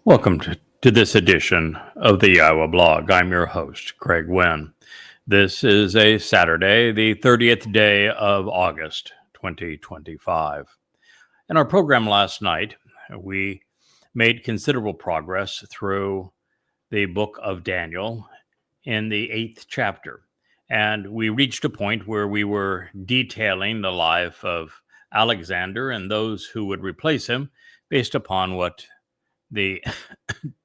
Welcome to this edition of the YAHOWAH blog. I'm your host, Craig Winn. This is a Saturday, the 30th day of August, 2025. In our program last night, we made considerable progress through the book of Daniel in the 8th chapter. And we reached a point where we were detailing the life of Alexander and those who would replace him based upon what the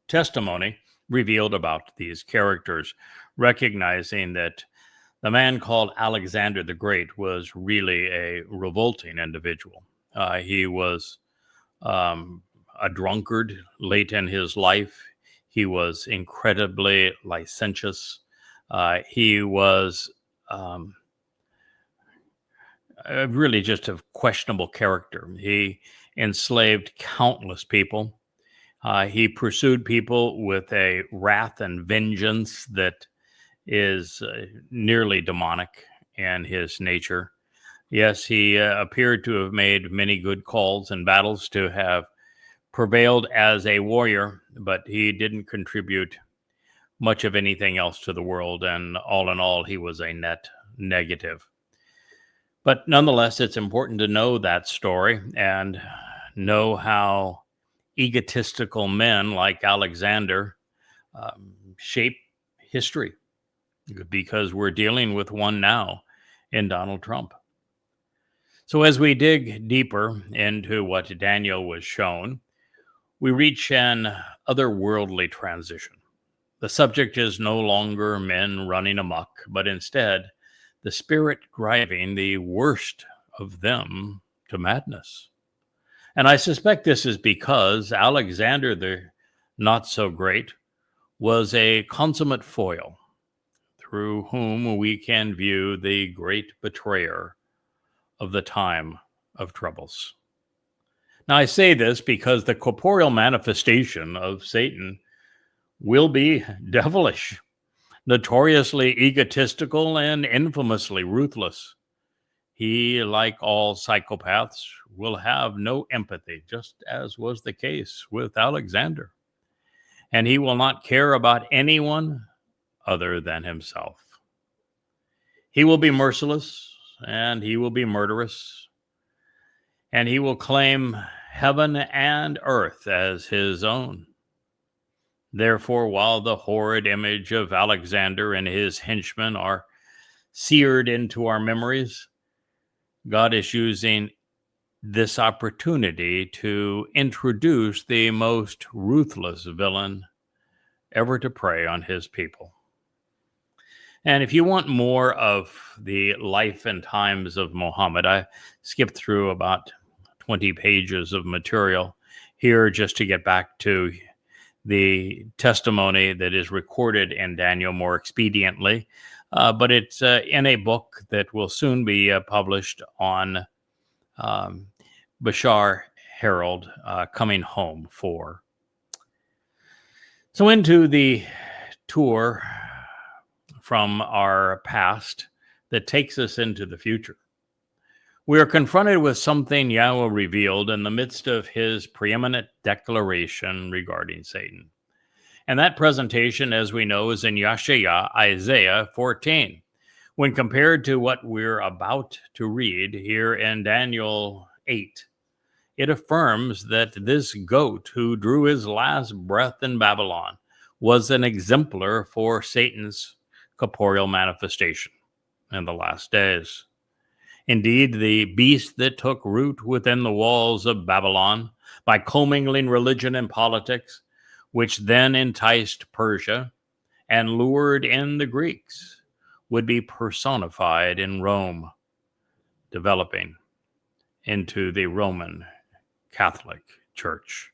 testimony revealed about these characters, recognizing that the man called Alexander the Great was really a revolting individual. He was a drunkard late in his life. He was incredibly licentious. He was really just a questionable character. He enslaved countless people. He pursued people with a wrath and vengeance that is nearly demonic in his nature. Yes, he appeared to have made many good calls and battles, to have prevailed as a warrior, but he didn't contribute much of anything else to the world, and all in all, he was a net negative. But nonetheless, it's important to know that story and know how egotistical men like Alexander shape history, because we're dealing with one now in Donald Trump. So as we dig deeper into what Daniel was shown, we reach an otherworldly transition. The subject is no longer men running amok, but instead the spirit driving the worst of them to madness. And I suspect this is because Alexander the Not-So-Great was a consummate foil through whom we can view the great betrayer of the time of troubles. Now, I say this because the corporeal manifestation of Satan will be devilish, notoriously egotistical, and infamously ruthless. He, like all psychopaths, will have no empathy, just as was the case with Alexander. And he will not care about anyone other than himself. He will be merciless, and he will be murderous, and he will claim heaven and earth as his own. Therefore, while the horrid image of Alexander and his henchmen are seared into our memories, God is using this opportunity to introduce the most ruthless villain ever to prey on his people. And if you want more of the life and times of Muhammad, I skipped through about 20 pages of material here just to get back to the testimony that is recorded in Daniel more expediently. But it's in a book that will soon be published on Bashar Herald, Coming Home 4. So into the tour from our past that takes us into the future. We are confronted with something Yahweh revealed in the midst of his preeminent declaration regarding Satan. And that presentation, as we know, is in Yeshaya, Isaiah 14. When compared to what we're about to read here in Daniel 8, it affirms that this goat who drew his last breath in Babylon was an exemplar for Satan's corporeal manifestation in the last days. Indeed, the beast that took root within the walls of Babylon by commingling religion and politics, which then enticed Persia and lured in the Greeks, would be personified in Rome, developing into the Roman Catholic Church.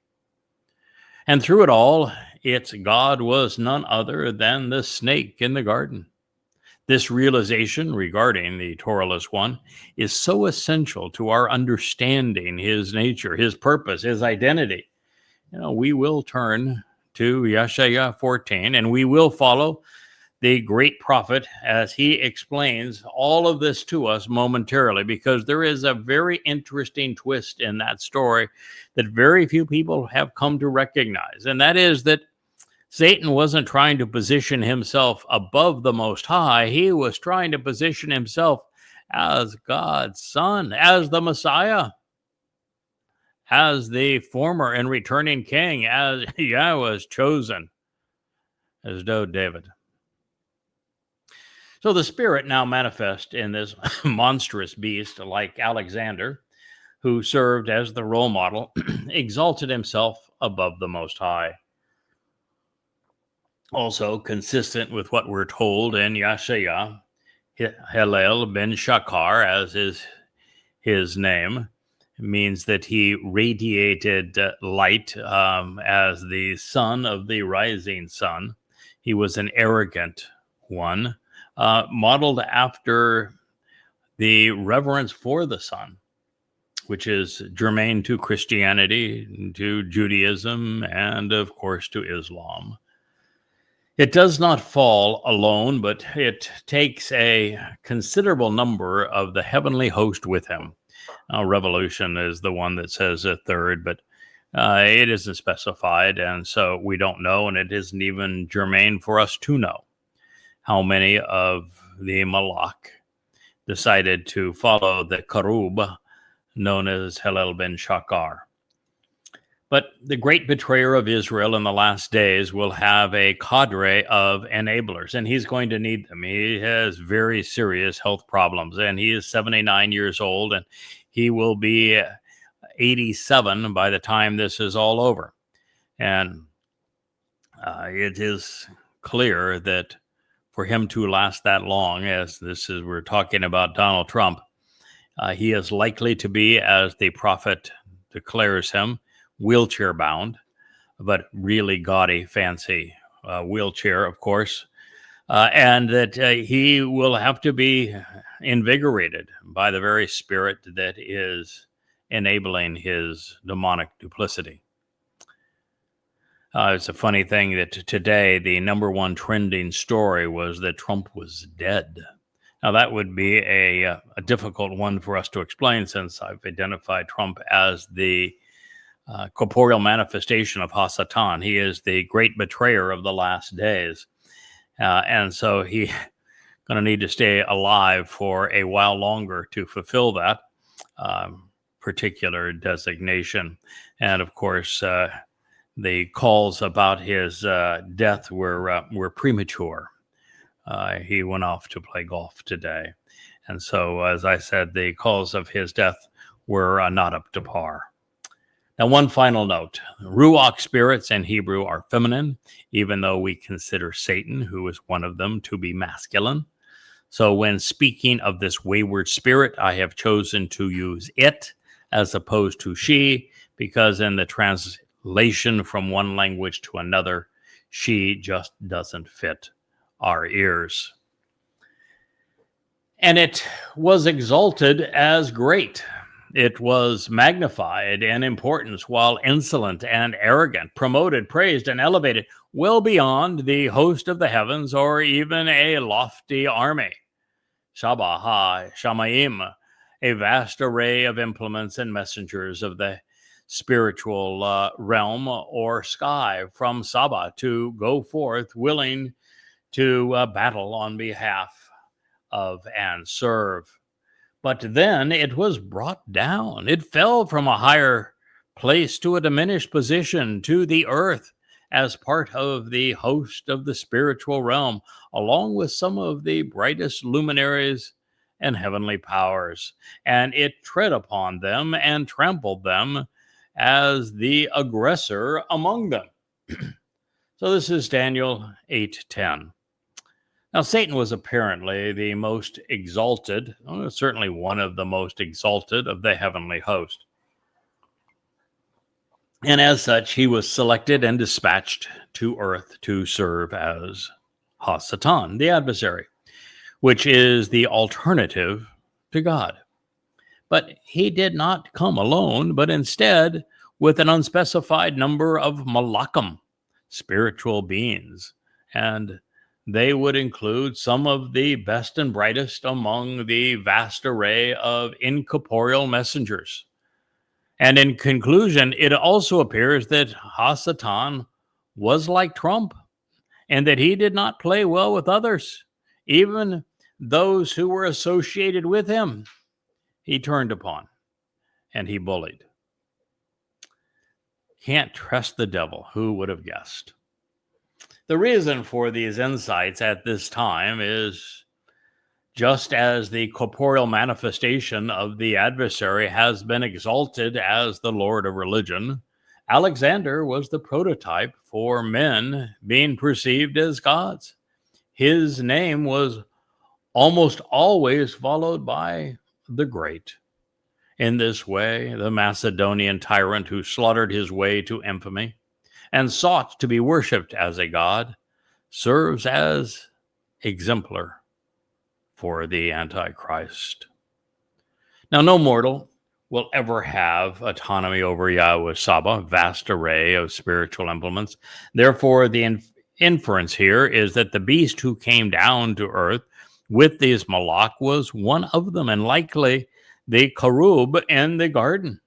And through it all, its God was none other than the snake in the garden. This realization regarding the Towrahless one is so essential to our understanding his nature, his purpose, his identity. We will turn to Yeshaya 14, and we will follow the great prophet as he explains all of this to us momentarily, because there is a very interesting twist in that story that very few people have come to recognize. And that is that Satan wasn't trying to position himself above the Most High. He was trying to position himself as God's son, as the Messiah, as the former and returning king, as Yahweh's chosen, as though David. So the Spirit now manifest in this monstrous beast like Alexander, who served as the role model, exalted himself above the Most High. Also consistent with what we're told in Yeshaya, Hillel ben Shakar, as is his name, means that he radiated light as the son of the rising sun. He was an arrogant one, modeled after the reverence for the sun, which is germane to Christianity, to Judaism, and of course to Islam. It does not fall alone, but it takes a considerable number of the heavenly host with him. Revolution is the one that says a third, but it isn't specified, and so we don't know, and it isn't even germane for us to know how many of the Malak decided to follow the Karub, known as Hillel ben Shakar. But the great betrayer of Israel in the last days will have a cadre of enablers, and he's going to need them. He has very serious health problems, and he is 79 years old, and he will be 87 by the time this is all over. And it is clear that for him to last that long, as we're talking about Donald Trump, he is likely to be, as the prophet declares him, wheelchair bound, but really gaudy, fancy wheelchair, of course, and that he will have to be invigorated by the very spirit that is enabling his demonic duplicity. It's a funny thing that today the number one trending story was that Trump was dead. Now, that would be a difficult one for us to explain, since I've identified Trump as the corporeal manifestation of Hasatan. He is the great betrayer of the last days. And so he's going to need to stay alive for a while longer to fulfill that particular designation. And of course, the calls about his death were premature. He went off to play golf today. And so, as I said, the calls of his death were not up to par. Now, one final note. Ruach spirits in Hebrew are feminine, even though we consider Satan, who is one of them, to be masculine. So when speaking of this wayward spirit, I have chosen to use it as opposed to she, because in the translation from one language to another, she just doesn't fit our ears. And it was exalted as great. It was magnified in importance, while insolent and arrogant, promoted, praised, and elevated well beyond the host of the heavens or even a lofty army. Shabbat Shamayim, a vast array of implements and messengers of the spiritual realm or sky from Saba to go forth willing to battle on behalf of and serve. But then it was brought down. It fell from a higher place to a diminished position to the earth as part of the host of the spiritual realm, along with some of the brightest luminaries and heavenly powers. And it tread upon them and trampled them as the aggressor among them. So this is Daniel 8:10. Now, Satan was apparently the most exalted, certainly one of the most exalted of the heavenly host. And as such, he was selected and dispatched to earth to serve as Hasatan, the adversary, which is the alternative to God. But he did not come alone, but instead with an unspecified number of malakim, spiritual beings, and they would include some of the best and brightest among the vast array of incorporeal messengers. And in conclusion, it also appears that Hasatan was like Trump, and that he did not play well with others. Even those who were associated with him, he turned upon and he bullied. Can't trust the devil. Who would have guessed? The reason for these insights at this time is just as the corporeal manifestation of the adversary has been exalted as the Lord of religion, Alexander was the prototype for men being perceived as gods. His name was almost always followed by the great. In this way, the Macedonian tyrant who slaughtered his way to infamy and sought to be worshipped as a god serves as exemplar for the Antichrist. Now, no mortal will ever have autonomy over Yahweh Saba, vast array of spiritual implements. Therefore, the inference here is that the beast who came down to earth with these Malach was one of them, and likely the Karub in the garden.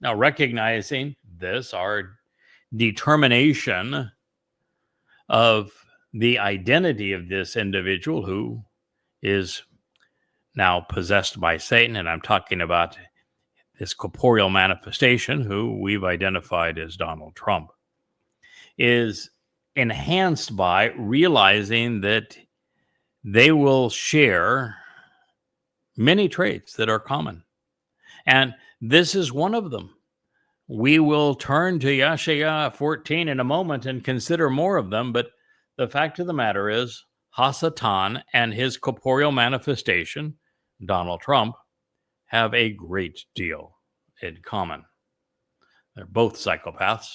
Now, recognizing this, our determination of the identity of this individual who is now possessed by Satan, and I'm talking about this corporeal manifestation who we've identified as Donald Trump, is enhanced by realizing that they will share many traits that are common. And this is one of them. We will turn to Yeshaya 14 in a moment and consider more of them, but the fact of the matter is, Hasatan and his corporeal manifestation, Donald Trump, have a great deal in common. They're both psychopaths.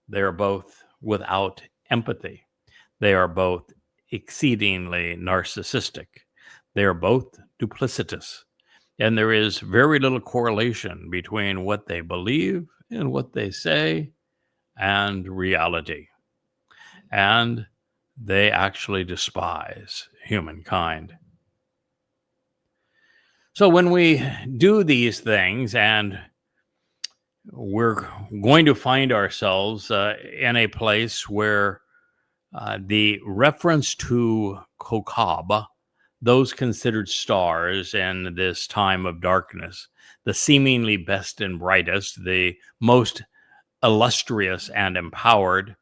They're both without empathy. They are both exceedingly narcissistic. They are both duplicitous. And there is very little correlation between what they believe and what they say and reality. And they actually despise humankind. So when we do these things, and we're going to find ourselves in a place where the reference to Kokab, those considered stars in this time of darkness, the seemingly best and brightest, the most illustrious and empowered,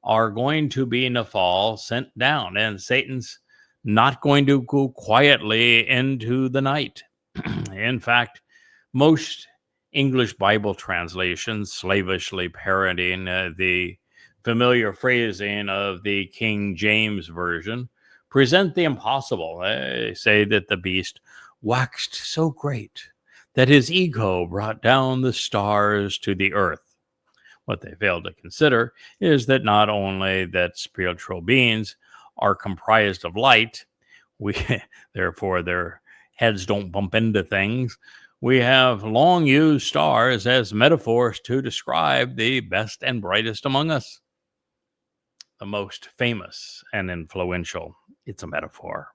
are going to be in the fall sent down, and Satan's not going to go quietly into the night. In fact, most English Bible translations, slavishly parodying the familiar phrasing of the King James Version, present the impossible. They say that the beast waxed so great that his ego brought down the stars to the earth. What they fail to consider is that not only that spiritual beings are comprised of light, therefore their heads don't bump into things. We have long used stars as metaphors to describe the best and brightest among us. The most famous and influential. It's a metaphor.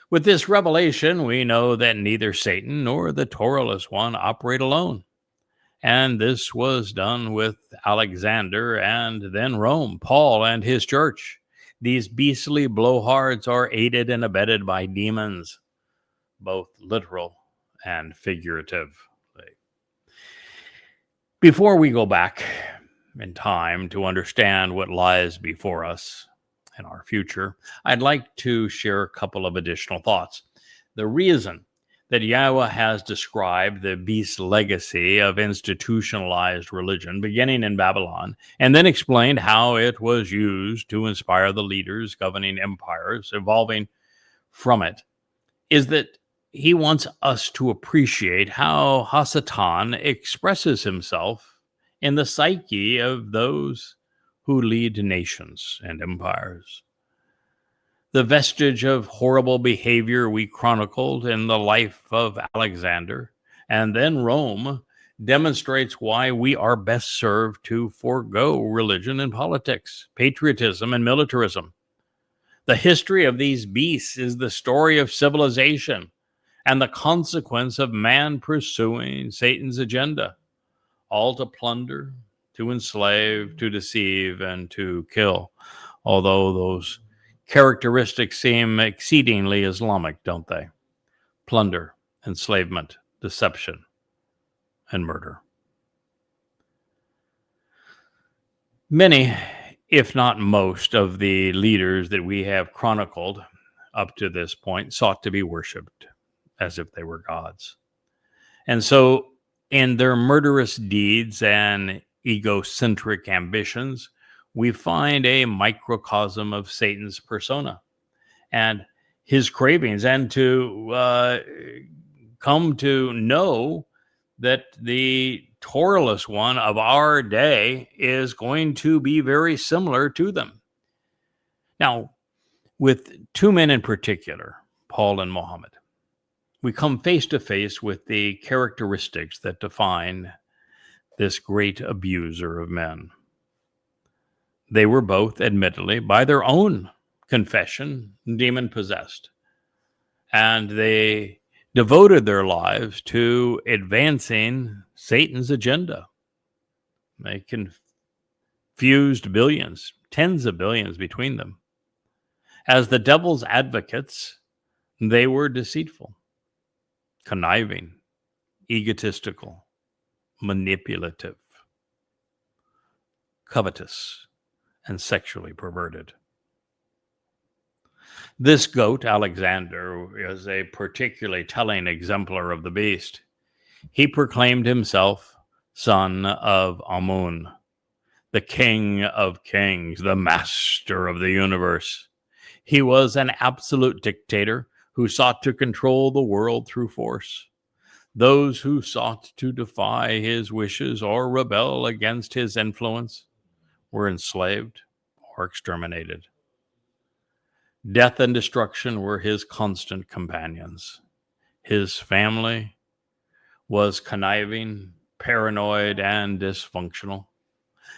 With this revelation, we know that neither Satan nor the Towrahless one operate alone. And this was done with Alexander and then Rome, Paul and his church. These beastly blowhards are aided and abetted by demons, both literal and figurative. Before we go back in time to understand what lies before us in our future, I'd like to share a couple of additional thoughts. The reason that Yahweh has described the beast's legacy of institutionalized religion beginning in Babylon, and then explained how it was used to inspire the leaders governing empires evolving from it, is that he wants us to appreciate how Hasatan expresses himself in the psyche of those who lead nations and empires. The vestige of horrible behavior we chronicled in the life of Alexander and then Rome demonstrates why we are best served to forego religion and politics, patriotism and militarism. The history of these beasts is the story of civilization and the consequence of man pursuing Satan's agenda, all to plunder, to enslave, to deceive, and to kill. Although those characteristics seem exceedingly Islamic, don't they? Plunder, enslavement, deception, and murder. Many, if not most, of the leaders that we have chronicled up to this point sought to be worshipped as if they were gods. And so, in their murderous deeds and egocentric ambitions, we find a microcosm of Satan's persona and his cravings, and to come to know that the Towrahless one of our day is going to be very similar to them. Now, with two men in particular, Paul and Muhammad, we come face to face with the characteristics that define this great abuser of men. They were both, admittedly, by their own confession, demon-possessed. And they devoted their lives to advancing Satan's agenda. They confused billions, tens of billions between them. As the devil's advocates, they were deceitful, conniving, egotistical, manipulative, covetous, and sexually perverted. This goat, Alexander, is a particularly telling exemplar of the beast. He proclaimed himself son of Amun, the king of kings, the master of the universe. He was an absolute dictator who sought to control the world through force. Those who sought to defy his wishes or rebel against his influence were enslaved or exterminated. Death and destruction were his constant companions. His family was conniving, paranoid, and dysfunctional.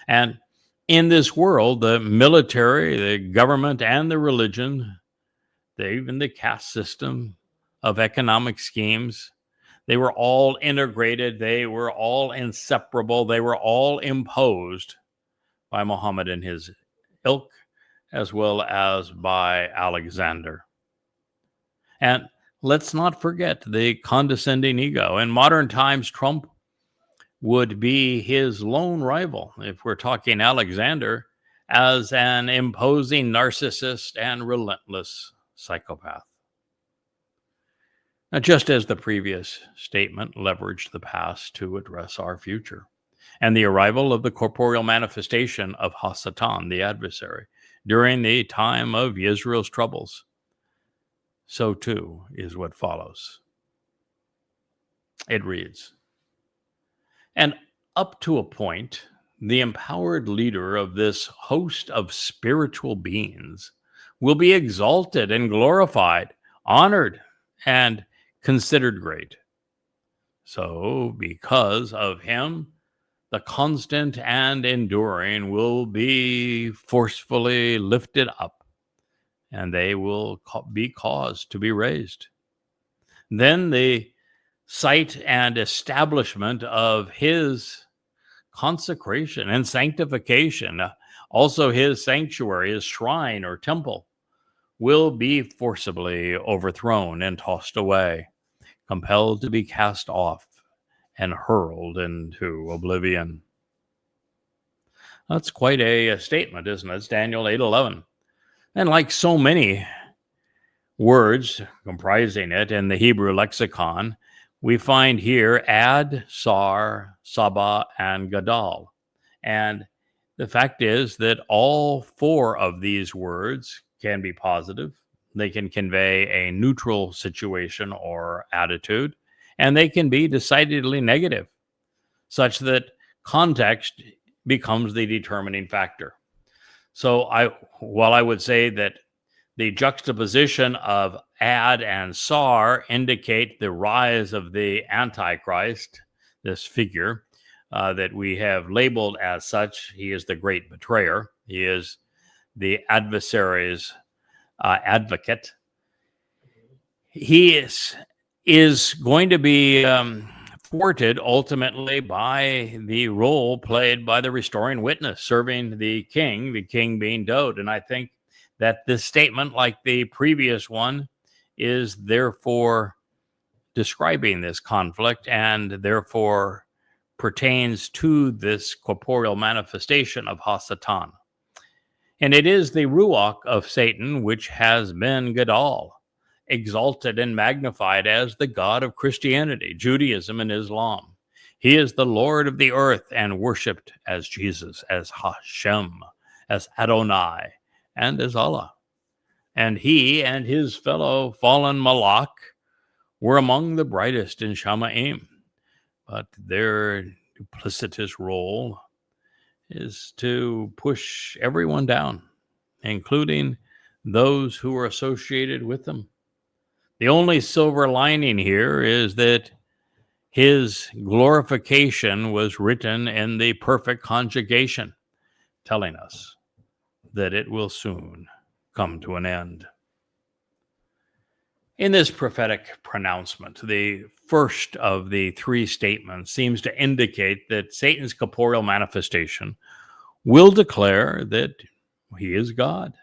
And in this world, the military, the government, and the religion, even the caste system of economic schemes, they were all integrated. They were all inseparable. They were all imposed by Muhammad and his ilk, as well as by Alexander. And let's not forget the condescending ego. In modern times, Trump would be his lone rival, if we're talking Alexander, as an imposing narcissist and relentless psychopath. Now, just as the previous statement leveraged the past to address our future, and the arrival of the corporeal manifestation of Hasatan, the adversary, during the time of Israel's troubles, so too is what follows. It reads, and up to a point, the empowered leader of this host of spiritual beings will be exalted and glorified, honored, and considered great. So, because of him, the constant and enduring will be forcefully lifted up, and they will be caused to be raised. Then the sight and establishment of his consecration and sanctification, also his sanctuary, his shrine or temple, will be forcibly overthrown and tossed away, compelled to be cast off and hurled into oblivion. That's quite a statement, isn't it? It's Daniel 8:11. And like so many words comprising it in the Hebrew lexicon, we find here Ad, Sar, Saba, and Gadal. And the fact is that all four of these words can be positive. They can convey a neutral situation or attitude, and they can be decidedly negative, such that context becomes the determining factor. So while I would say that the juxtaposition of Ad and Sar indicate the rise of the Antichrist, this figure that we have labeled as such. He is the great betrayer. He is the adversary's advocate. He is going to be thwarted ultimately by the role played by the restoring witness serving the king being Dode. And I think that this statement, like the previous one, is therefore describing this conflict and therefore pertains to this corporeal manifestation of Hasatan. And it is the Ruach of Satan which has been Gadol, exalted and magnified as the God of Christianity, Judaism, and Islam. He is the Lord of the earth and worshipped as Jesus, as Hashem, as Adonai, and as Allah. And he and his fellow fallen Malach were among the brightest in Shamaim. But their duplicitous role is to push everyone down, including those who are associated with them. The only silver lining here is that his glorification was written in the perfect conjugation, telling us that it will soon come to an end. In this prophetic pronouncement, the first of the three statements seems to indicate that Satan's corporeal manifestation will declare that he is God.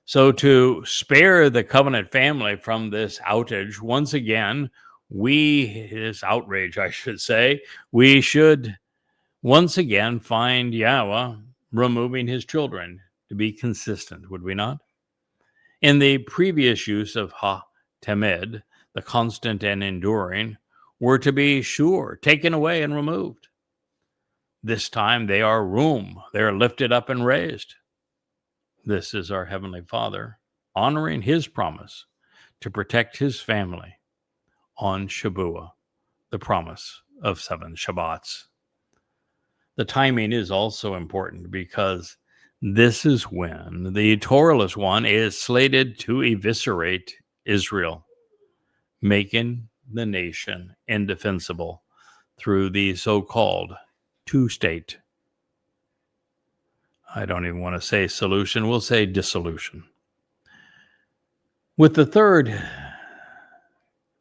So to spare the covenant family from this outrage, once again, this outrage, I should say, we should once again find Yahweh removing his children to be consistent, would we not? In the previous use of ha-temed, the constant and enduring, were to be sure, taken away and removed. This time they are they are lifted up and raised. This is our Heavenly Father honoring his promise to protect his family on Shabuah, the promise of 7 Shabbats. The timing is also important because this is when the Towrahless one is slated to eviscerate Israel, making the nation indefensible through the so-called two-state, I don't even want to say solution, we'll say dissolution. With the third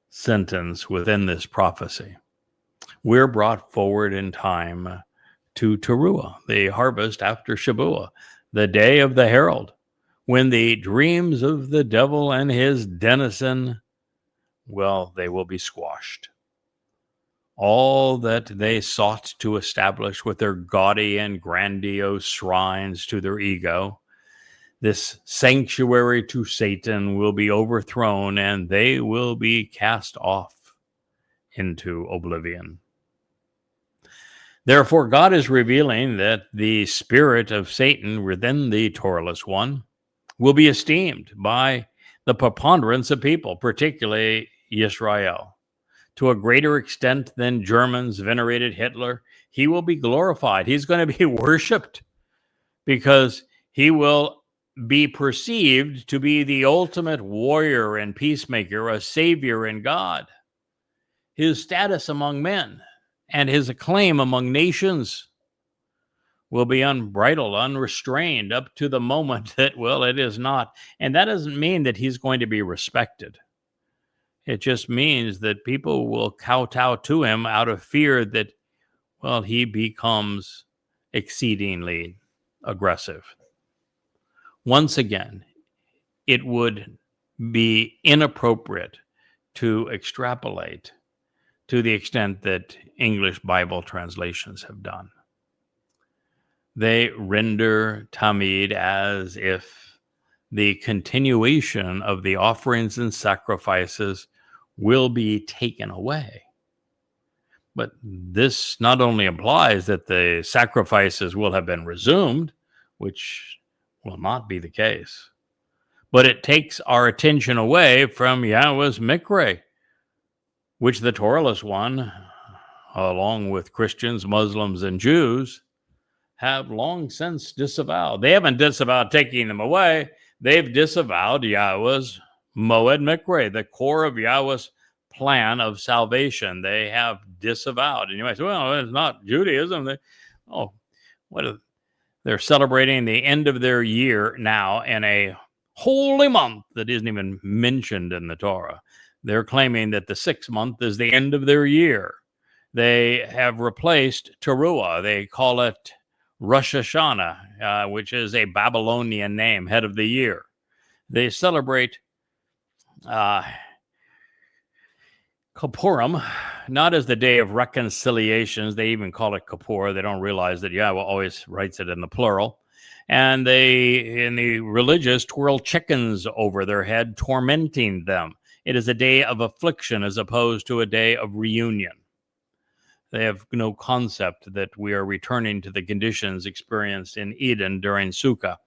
sentence within this prophecy, we're brought forward in time to Teruah, the harvest after Shabuah, the day of the herald, when the dreams of the devil and his denizen, well, they will be squashed. All that they sought to establish with their gaudy and grandiose shrines to their ego, this sanctuary to Satan will be overthrown and they will be cast off into oblivion. Therefore, God is revealing that the spirit of Satan within the Towrahless one will be esteemed by the preponderance of people, particularly Israel. To a greater extent than Germans venerated Hitler, he will be glorified. He's going to be worshipped because he will be perceived to be the ultimate warrior and peacemaker, a savior in God. His status among men and his acclaim among nations will be unbridled, unrestrained, up to the moment that, well, it is not. And that doesn't mean that he's going to be respected. It just means that people will kowtow to him out of fear that, well, he becomes exceedingly aggressive. Once again, it would be inappropriate to extrapolate to the extent that English Bible translations have done. They render Tamid as if the continuation of the offerings and sacrifices will be taken away. But this not only implies that the sacrifices will have been resumed, which will not be the case, but it takes our attention away from Yahweh's Mikre, which the Towrahless one, along with Christians, Muslims, and Jews, have long since disavowed. They haven't disavowed taking them away. They've disavowed Yahweh's Moed Mikre, the core of Yahweh's plan of salvation. They have disavowed. And you might say, well, it's not Judaism. They're celebrating the end of their year now in a holy month that isn't even mentioned in the Torah. They're claiming that the 6th month is the end of their year. They have replaced Teruah. They call it Rosh Hashanah, which is a Babylonian name, head of the year. They celebrate Kippurim, not as the day of reconciliations. They even call it Kippur. They don't realize that Yahweh always writes it in the plural. And they, in the religious, twirl chickens over their head, tormenting them. It is a day of affliction as opposed to a day of reunion. They have no concept that we are returning to the conditions experienced in Eden during Sukkah,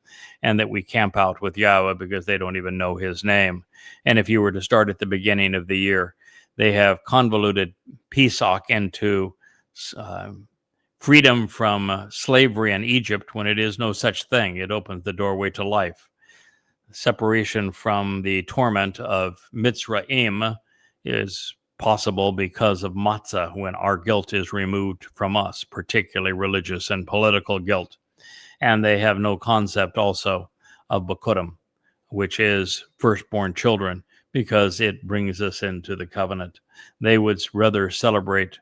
and that we camp out with Yahweh because they don't even know his name. And if you were to start at the beginning of the year, they have convoluted Pesach into freedom from slavery in Egypt when it is no such thing. It opens the doorway to life. Separation from the torment of Mitzrayim is possible because of matzah, when our guilt is removed from us, particularly religious and political guilt. And they have no concept also of Bikurim, which is firstborn children, because it brings us into the covenant. They would rather celebrate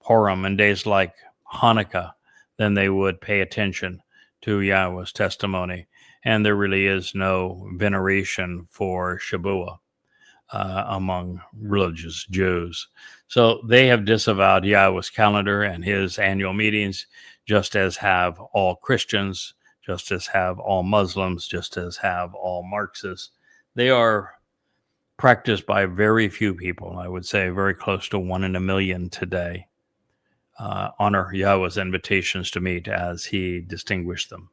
Purim and days like Hanukkah than they would pay attention to Yahweh's testimony. And there really is no veneration for Shabuah among religious Jews. So they have disavowed Yahweh's calendar and his annual meetings, just as have all Christians, just as have all Muslims, just as have all Marxists. They are practiced by very few people. I would say very close to 1 in a million today. Honor Yahweh's invitations to meet as he distinguished them.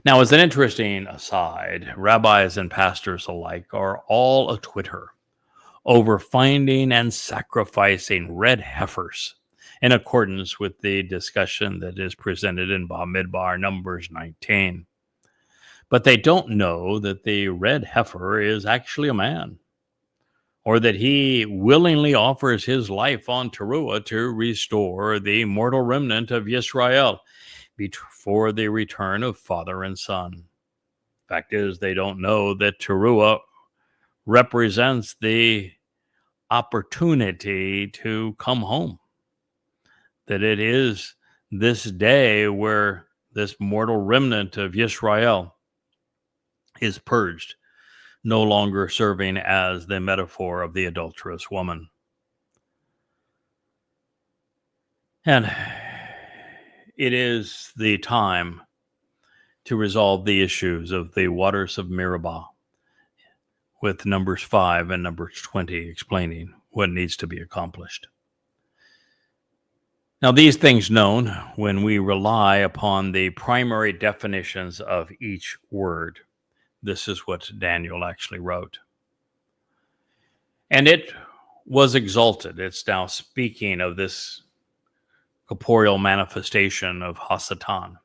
Now, as an interesting aside, rabbis and pastors alike are all a Twitter over finding and sacrificing red heifers in accordance with the discussion that is presented in Bamidbar Numbers 19. But they don't know that the red heifer is actually a man, or that he willingly offers his life on Teruah to restore the mortal remnant of Yisrael before the return of father and son. Fact is, they don't know that Teruah represents the opportunity to come home, that it is this day where this mortal remnant of Yisrael is purged, no longer serving as the metaphor of the adulterous woman. And it is the time to resolve the issues of the waters of Meribah, with Numbers 5 and Numbers 20 explaining what needs to be accomplished. Now, these things known, when we rely upon the primary definitions of each word, this is what Daniel actually wrote. And it was exalted. It's now speaking of this corporeal manifestation of Hasatan.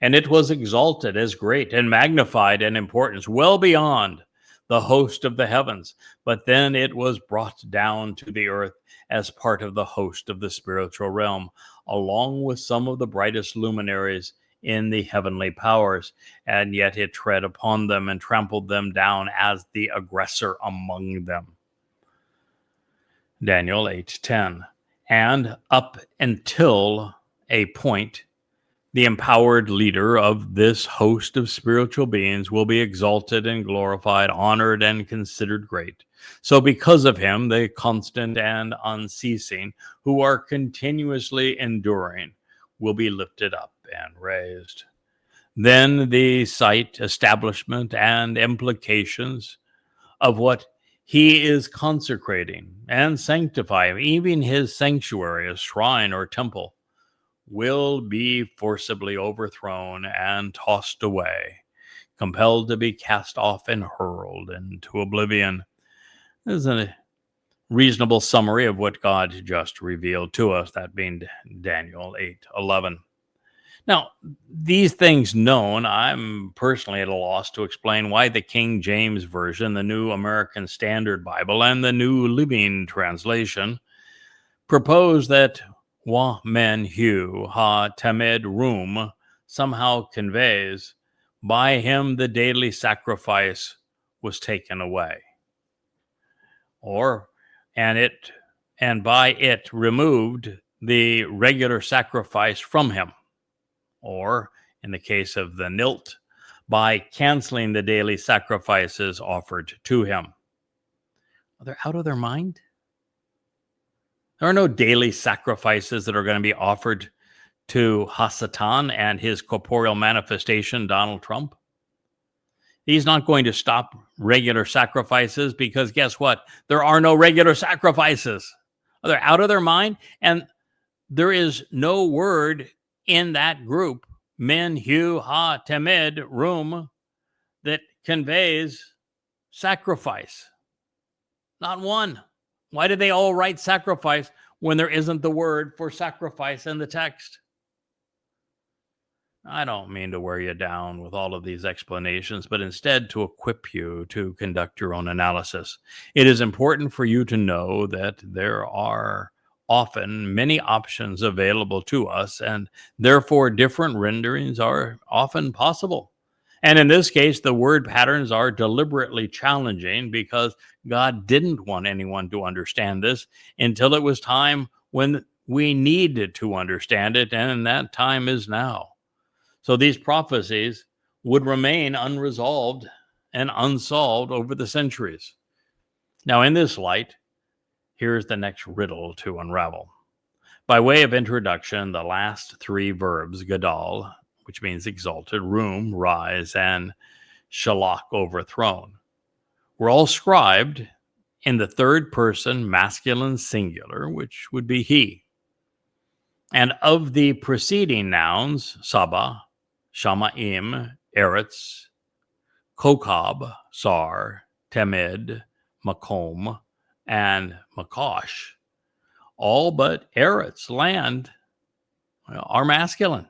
And it was exalted as great and magnified in importance, well beyond the host of the heavens. But then it was brought down to the earth as part of the host of the spiritual realm, along with some of the brightest luminaries in the heavenly powers. And yet it tread upon them and trampled them down as the aggressor among them. Daniel 8:10. And up until a point, the empowered leader of this host of spiritual beings will be exalted and glorified, honored and considered great. So because of him, the constant and unceasing, who are continuously enduring, will be lifted up and raised. Then the sight, establishment, and implications of what he is consecrating and sanctifying, even his sanctuary, a shrine or temple, will be forcibly overthrown and tossed away, compelled to be cast off and hurled into oblivion. This is a reasonable summary of what God just revealed to us, that being Daniel 8:11. Now, these things known, I'm personally at a loss to explain why the King James Version, the New American Standard Bible, and the New Living Translation propose that Wa Men Hu Ha Tamed Rum somehow conveys By him the daily sacrifice was taken away. And by it removed the regular sacrifice from him. Or, in the case of the nilt, by canceling the daily sacrifices offered to him. They're out of their mind. There are no daily sacrifices that are going to be offered to Hasatan and his corporeal manifestation, Donald Trump. He's not going to stop regular sacrifices because guess what? There are no regular sacrifices. They're out of their mind, and there is no word in that group, min, hu, ha, temid, room, that conveys sacrifice. Not one. Why did they all write sacrifice when there isn't the word for sacrifice in the text? I don't mean to wear you down with all of these explanations, but instead to equip you to conduct your own analysis. It is important for you to know that there are often many options available to us, and therefore different renderings are often possible. And in this case, the word patterns are deliberately challenging because God didn't want anyone to understand this until it was time when we needed to understand it, and that time is now. So these prophecies would remain unresolved and unsolved over the centuries. Now, in this light, here's the next riddle to unravel. By way of introduction, the last three verbs, gadol, which means exalted, room, rise, and shalach, overthrown, were all scribed in the third person masculine singular, which would be he. And of the preceding nouns, Saba, Shamaim, Eretz, Kokab, Sar, Temid, Makom, and Makosh, all but Eretz, land, are masculine.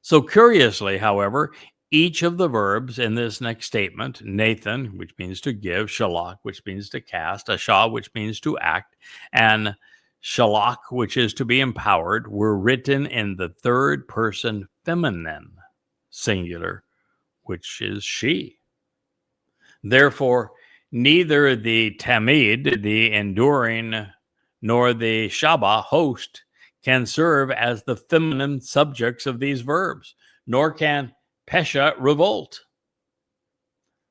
So curiously, however, each of the verbs in this next statement, Nathan, which means to give, Shalach, which means to cast, Ashah, which means to act, and Shalach, which is to be empowered, were written in the third person feminine singular, which is she. Therefore, neither the Tamid, the enduring, nor the Shaba, host, can serve as the feminine subjects of these verbs, nor can Pesha, revolt.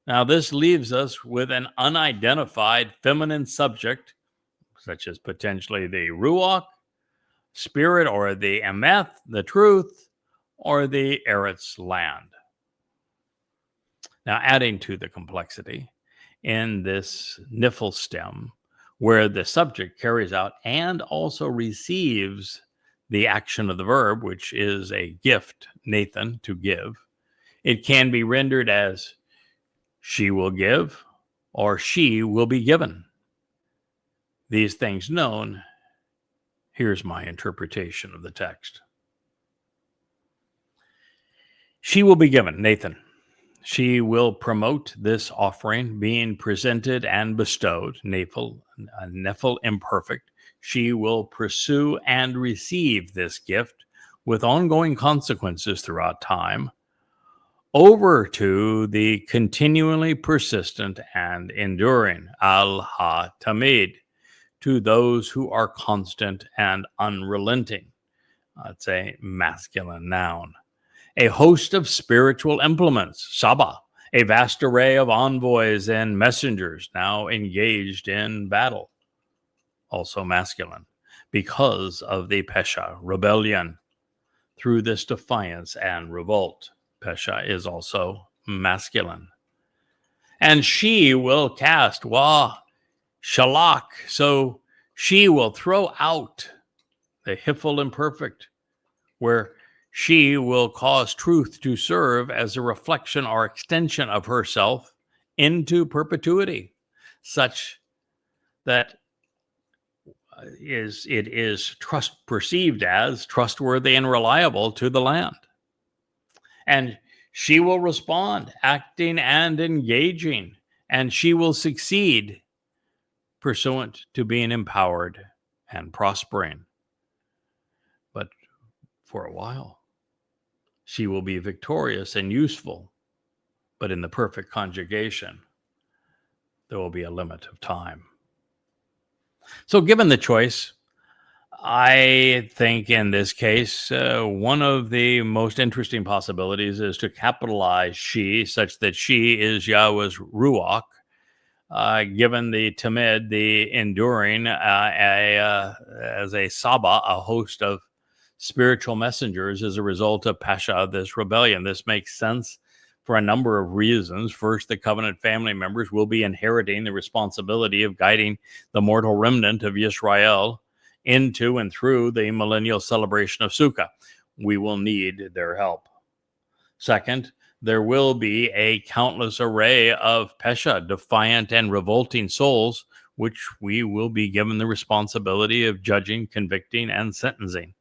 Now, this leaves us with an unidentified feminine subject, such as potentially the Ruach, spirit, or the Emeth, the truth, or the Eretz, land. Now, adding to the complexity, in this Niphal stem, where the subject carries out and also receives the action of the verb, which is a gift, Nathan, to give, it can be rendered as she will give or she will be given. These things known, here's my interpretation of the text. She will be given, Nathan. She will promote this offering being presented and bestowed, Nephil imperfect. She will pursue and receive this gift with ongoing consequences throughout time, over to the continually persistent and enduring al-ha-tamid, to those who are constant and unrelenting. That's a masculine noun. A host of spiritual implements, Saba, a vast array of envoys and messengers now engaged in battle, also masculine, because of the Pesha, rebellion, through this defiance and revolt. Pesha is also masculine. And she will cast shalach, so she will throw out the hiphil imperfect, where she will cause truth to serve as a reflection or extension of herself into perpetuity, such that it is perceived as trustworthy and reliable to the land. And she will respond, acting and engaging, and she will succeed pursuant to being empowered and prospering. But for a while, she will be victorious and useful, but in the perfect conjugation, there will be a limit of time. So given the choice, I think in this case, one of the most interesting possibilities is to capitalize she such that she is Yahweh's Ruach, given the Tamid, the enduring, as a Saba, a host of spiritual messengers as a result of Pasha, this rebellion. This makes sense for a number of reasons. First, the covenant family members will be inheriting the responsibility of guiding the mortal remnant of Yisrael into and through the millennial celebration of Sukkah. We will need their help. Second, there will be a countless array of Pesha, defiant and revolting souls, which we will be given the responsibility of judging, convicting, and sentencing.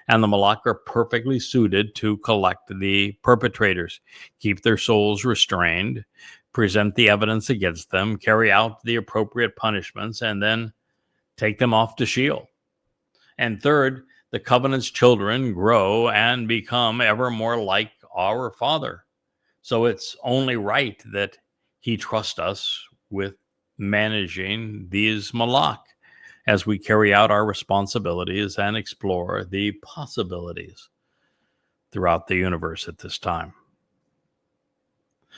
And the Malak are perfectly suited to collect the perpetrators, keep their souls restrained, present the evidence against them, carry out the appropriate punishments, and then take them off to Sheol. And third, the covenant's children grow and become ever more like our Father. So it's only right that he trust us with managing these Malak as we carry out our responsibilities and explore the possibilities throughout the universe at this time.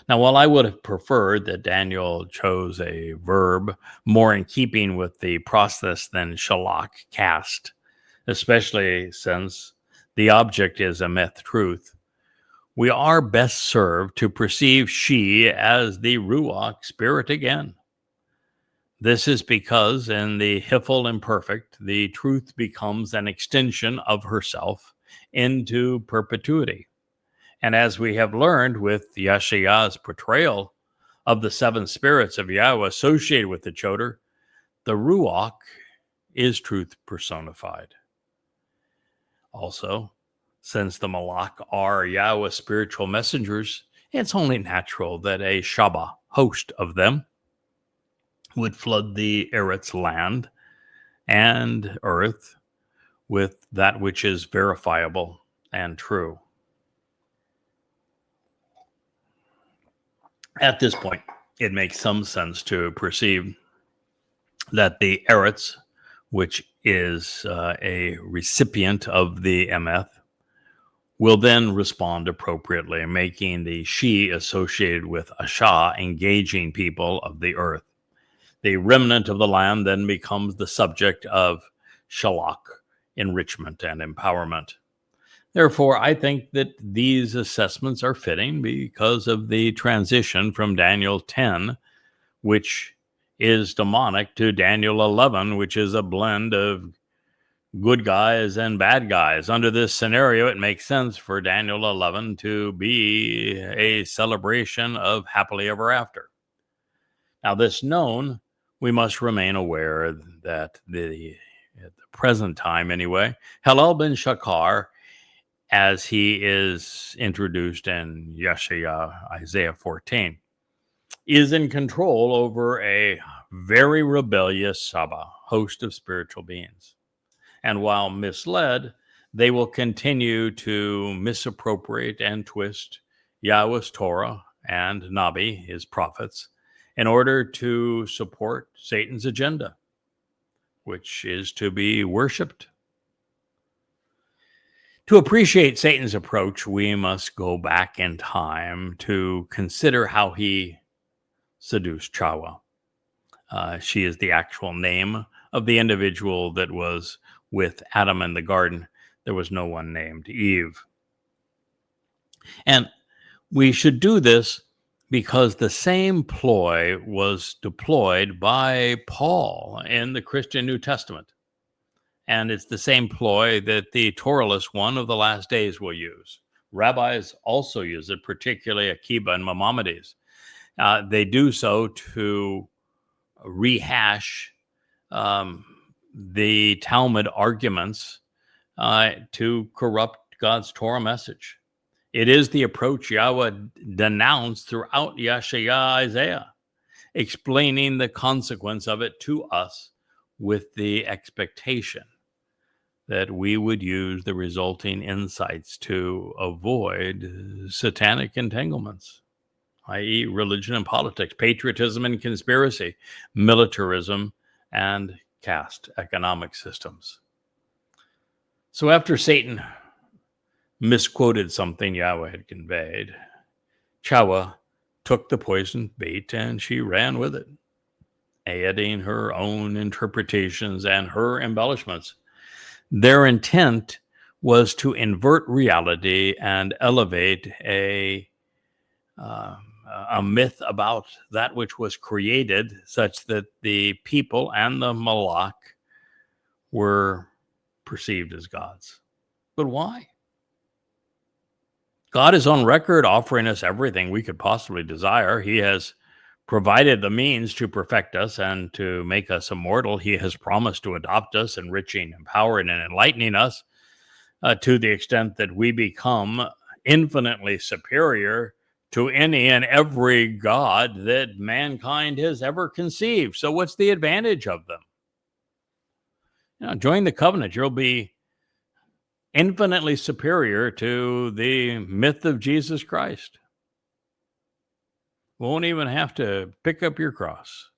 Now, while I would have preferred that Daniel chose a verb more in keeping with the process than shalak, cast, especially since the object is a myth truth, we are best served to perceive she as the Ruach spirit again. This is because in the Hiphil imperfect, the truth becomes an extension of herself into perpetuity. And as we have learned with Yeshaya's portrayal of the seven spirits of Yahweh associated with the Choder, the Ruach is truth personified. Also, since the Malak are Yahweh's spiritual messengers, it's only natural that a Shabat, host of them, would flood the Eretz land and earth with that which is verifiable and true. At this point, it makes some sense to perceive that the Eretz, which is a recipient of the Emeth, will then respond appropriately, making the she associated with Asha engaging people of the earth. The remnant of the land then becomes the subject of shalak, enrichment and empowerment. Therefore, I think that these assessments are fitting because of the transition from Daniel 10, which is demonic, to Daniel 11, which is a blend of good guys and bad guys. Under this scenario, it makes sense for Daniel 11 to be a celebration of happily ever after. Now, this known, we must remain aware that at the present time anyway, Hillel ben Shakar, as he is introduced in Isaiah 14, is in control over a very rebellious Saba, host of spiritual beings. And while misled, they will continue to misappropriate and twist Yahweh's Torah and Nabi, his prophets, in order to support Satan's agenda, which is to be worshipped. To appreciate Satan's approach, we must go back in time to consider how he seduced Towrah. She is the actual name of the individual that was with Adam in the garden. There was no one named Eve. And we should do this because the same ploy was deployed by Paul in the Christian New Testament. And it's the same ploy that the Towrahless one of the last days will use. Rabbis also use it, particularly Akiba and Maimonides. They do so to rehash the Talmud arguments to corrupt God's Torah message. It is the approach Yahweh denounced throughout Isaiah, explaining the consequence of it to us with the expectation that we would use the resulting insights to avoid satanic entanglements, i.e., religion and politics, patriotism and conspiracy, militarism, and caste economic systems. So after Satan misquoted something Yahweh had conveyed, Towrah took the poisoned bait and she ran with it, adding her own interpretations and her embellishments. Their intent was to invert reality and elevate a myth about that which was created, such that the people and the Malach were perceived as gods. But why? God is on record offering us everything we could possibly desire. He has provided the means to perfect us and to make us immortal. He has promised to adopt us, enriching, empowering, and enlightening us to the extent that we become infinitely superior to any and every god that mankind has ever conceived. So what's the advantage of them? Join the covenant. You'll be infinitely superior to the myth of Jesus Christ. Won't even have to pick up your cross.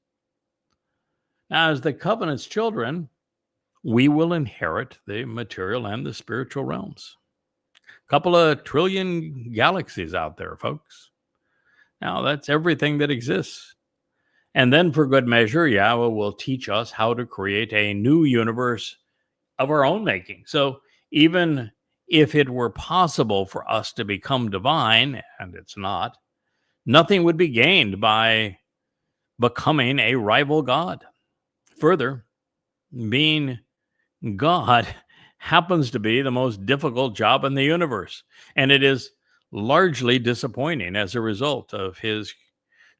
Now, as the covenant's children, we will inherit the material and the spiritual realms. A couple of trillion galaxies out there, folks. Now, that's everything that exists. And then for good measure, Yahweh will teach us how to create a new universe of our own making. So even if it were possible for us to become divine, and it's not, nothing would be gained by becoming a rival god. Further, being God happens to be the most difficult job in the universe, and it is largely disappointing as a result of his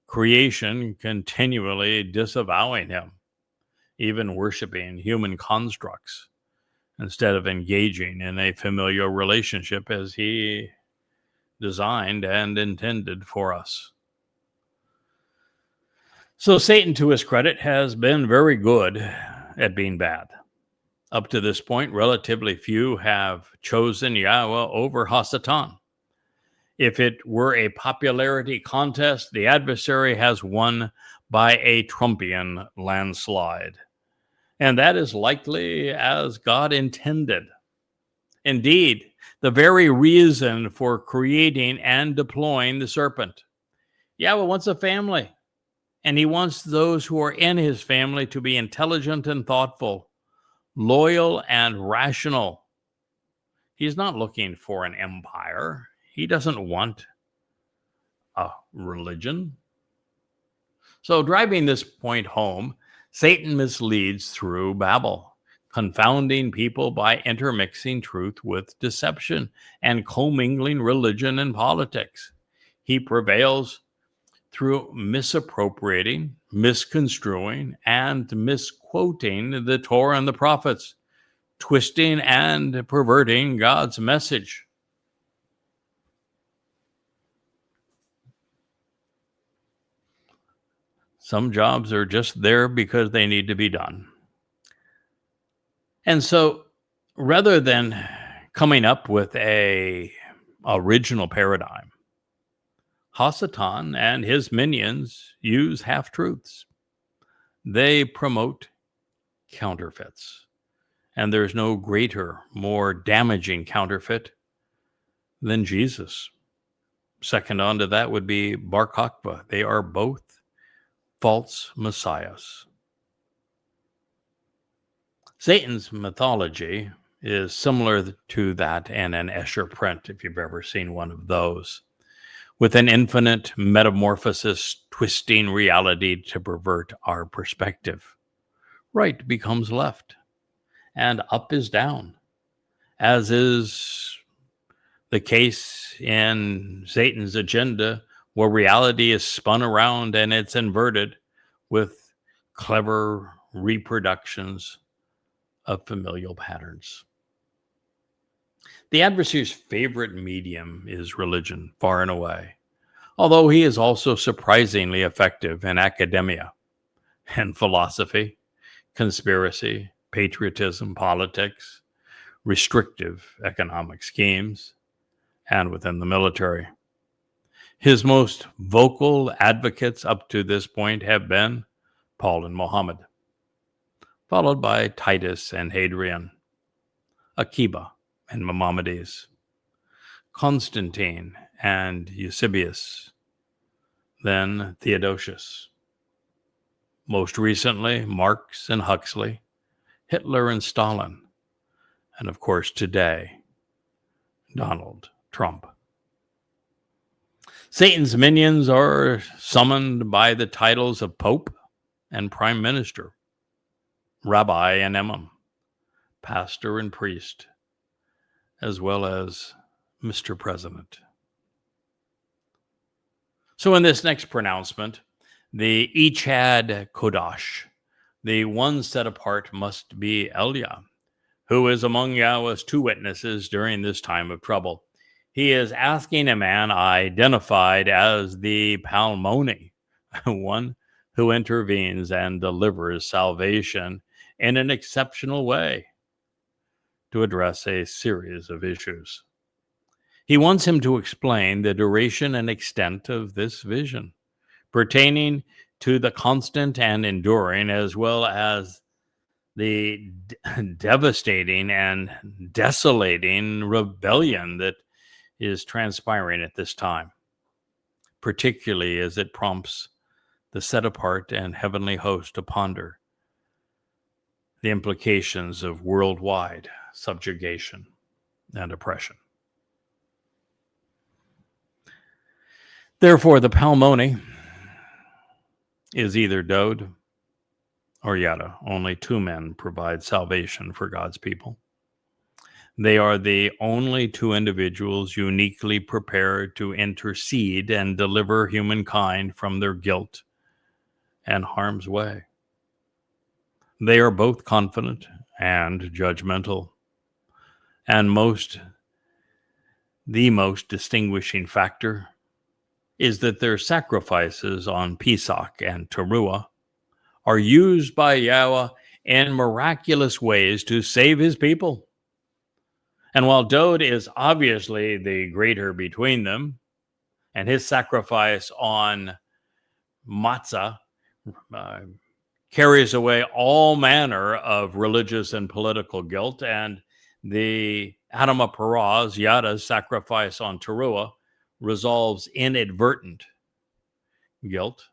creation continually disavowing him, even worshiping human constructs instead of engaging in a familial relationship as he designed and intended for us. So Satan, to his credit, has been very good at being bad. Up to this point, relatively few have chosen Yahweh over Hasatan. If it were a popularity contest, the adversary has won by a Trumpian landslide. And that is likely as God intended. Indeed, the very reason for creating and deploying the serpent. Yahweh wants a family, and he wants those who are in his family to be intelligent and thoughtful, loyal and rational. He's not looking for an empire. He doesn't want a religion. So driving this point home, Satan misleads through Babel, confounding people by intermixing truth with deception and commingling religion and politics. He prevails through misappropriating, misconstruing, and misquoting the Torah and the prophets, twisting and perverting God's message. Some jobs are just there because they need to be done. And so rather than coming up with a original paradigm, Hasatan and his minions use half-truths. They promote counterfeits. And there's no greater, more damaging counterfeit than Jesus. Second on to that would be Bar Kokhba. They are both false messiahs. Satan's mythology is similar to that in an Escher print, if you've ever seen one of those, with an infinite metamorphosis twisting reality to pervert our perspective. Right becomes left, and up is down, as is the case in Satan's agenda, where reality is spun around and it's inverted with clever reproductions of familial patterns. The adversary's favorite medium is religion, far and away, although he is also surprisingly effective in academia and philosophy, conspiracy, patriotism, politics, restrictive economic schemes, and within the military. His most vocal advocates up to this point have been Paul and Muhammad, followed by Titus and Hadrian, Akiba and Maimonides, Constantine and Eusebius, then Theodosius. Most recently, Marx and Huxley, Hitler and Stalin, and of course today, Donald Trump. Satan's minions are summoned by the titles of Pope and Prime Minister, Rabbi and Imam, Pastor and Priest, as well as Mr. President. So in this next pronouncement, the Echad Kodash, the one set apart, must be Elia, who is among Yahweh's two witnesses during this time of trouble. He is asking a man identified as the Palmoni, one who intervenes and delivers salvation in an exceptional way, to address a series of issues. He wants him to explain the duration and extent of this vision, pertaining to the constant and enduring, as well as the devastating and desolating rebellion that is transpiring at this time, particularly as it prompts the set-apart and heavenly host to ponder the implications of worldwide subjugation and oppression. Therefore, the Palmoni is either Dode or Yada. Only two men provide salvation for God's people. They are the only two individuals uniquely prepared to intercede and deliver humankind from their guilt and harm's way. They are both confident and judgmental, and the most distinguishing factor is that their sacrifices on Pesach and Towrah are used by Yahweh in miraculous ways to save his people. And while Dode is obviously the greater between them, and his sacrifice on matzah carries away all manner of religious and political guilt, and the Adama Paraz, Yada's sacrifice on Towrah, resolves inadvertent guilt,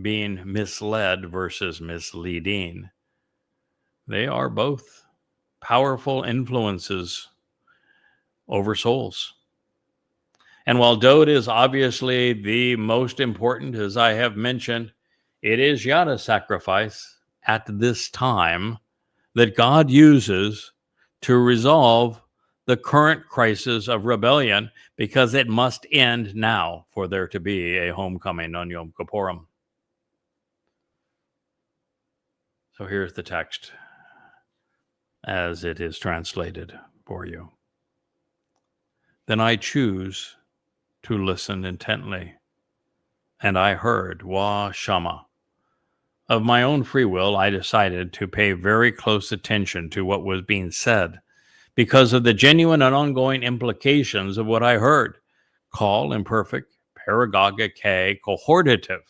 being misled versus misleading. They are both powerful influences over souls. And while Dode is obviously the most important, as I have mentioned, it is Yada's sacrifice at this time that God uses to resolve the current crisis of rebellion, because it must end now for there to be a homecoming on Yom Kippurim. So here's the text as it is translated for you. Then I choose to listen intently, and I heard Wah Shama. Of my own free will, I decided to pay very close attention to what was being said, because of the genuine and ongoing implications of what I heard. Call, imperfect, paragogic, cohortative.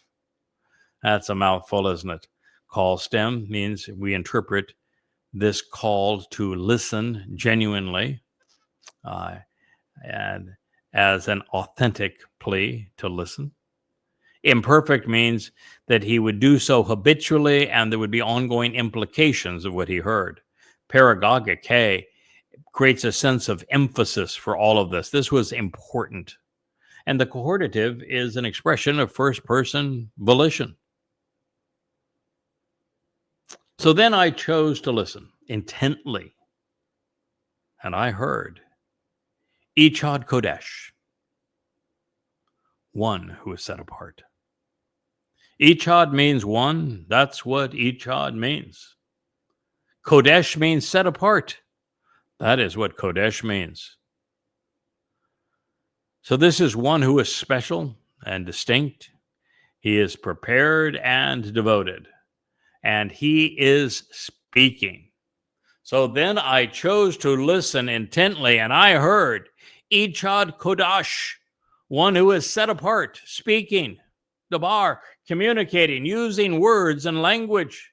That's a mouthful, isn't it? Call stem means we interpret this call to listen genuinely and as an authentic plea to listen. Imperfect means that he would do so habitually and there would be ongoing implications of what he heard. Paragogic, creates a sense of emphasis for all of this. This was important. And the cohortative is an expression of first-person volition. So then I chose to listen intently, and I heard Echad Kodesh, one who is set apart. Echad means one. That's what Echad means. Kodesh means set apart. That is what Kodesh means. So this is one who is special and distinct. He is prepared and devoted. And he is speaking. So then I chose to listen intently, and I heard Echad Kodash, one who is set apart, speaking, Dabar, communicating, using words and language,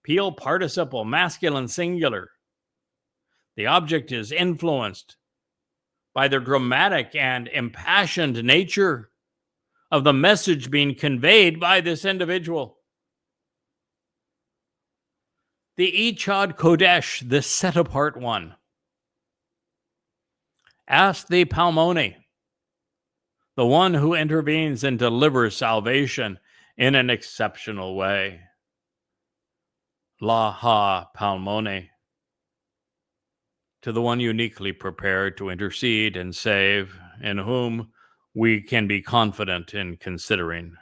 Peel participle, masculine singular. The object is influenced by the dramatic and impassioned nature of the message being conveyed by this individual. The Echad Kodesh, the set apart one, asked the Palmoni, the one who intervenes and delivers salvation in an exceptional way. Laha Palmoni, to the one uniquely prepared to intercede and save, in whom we can be confident in considering,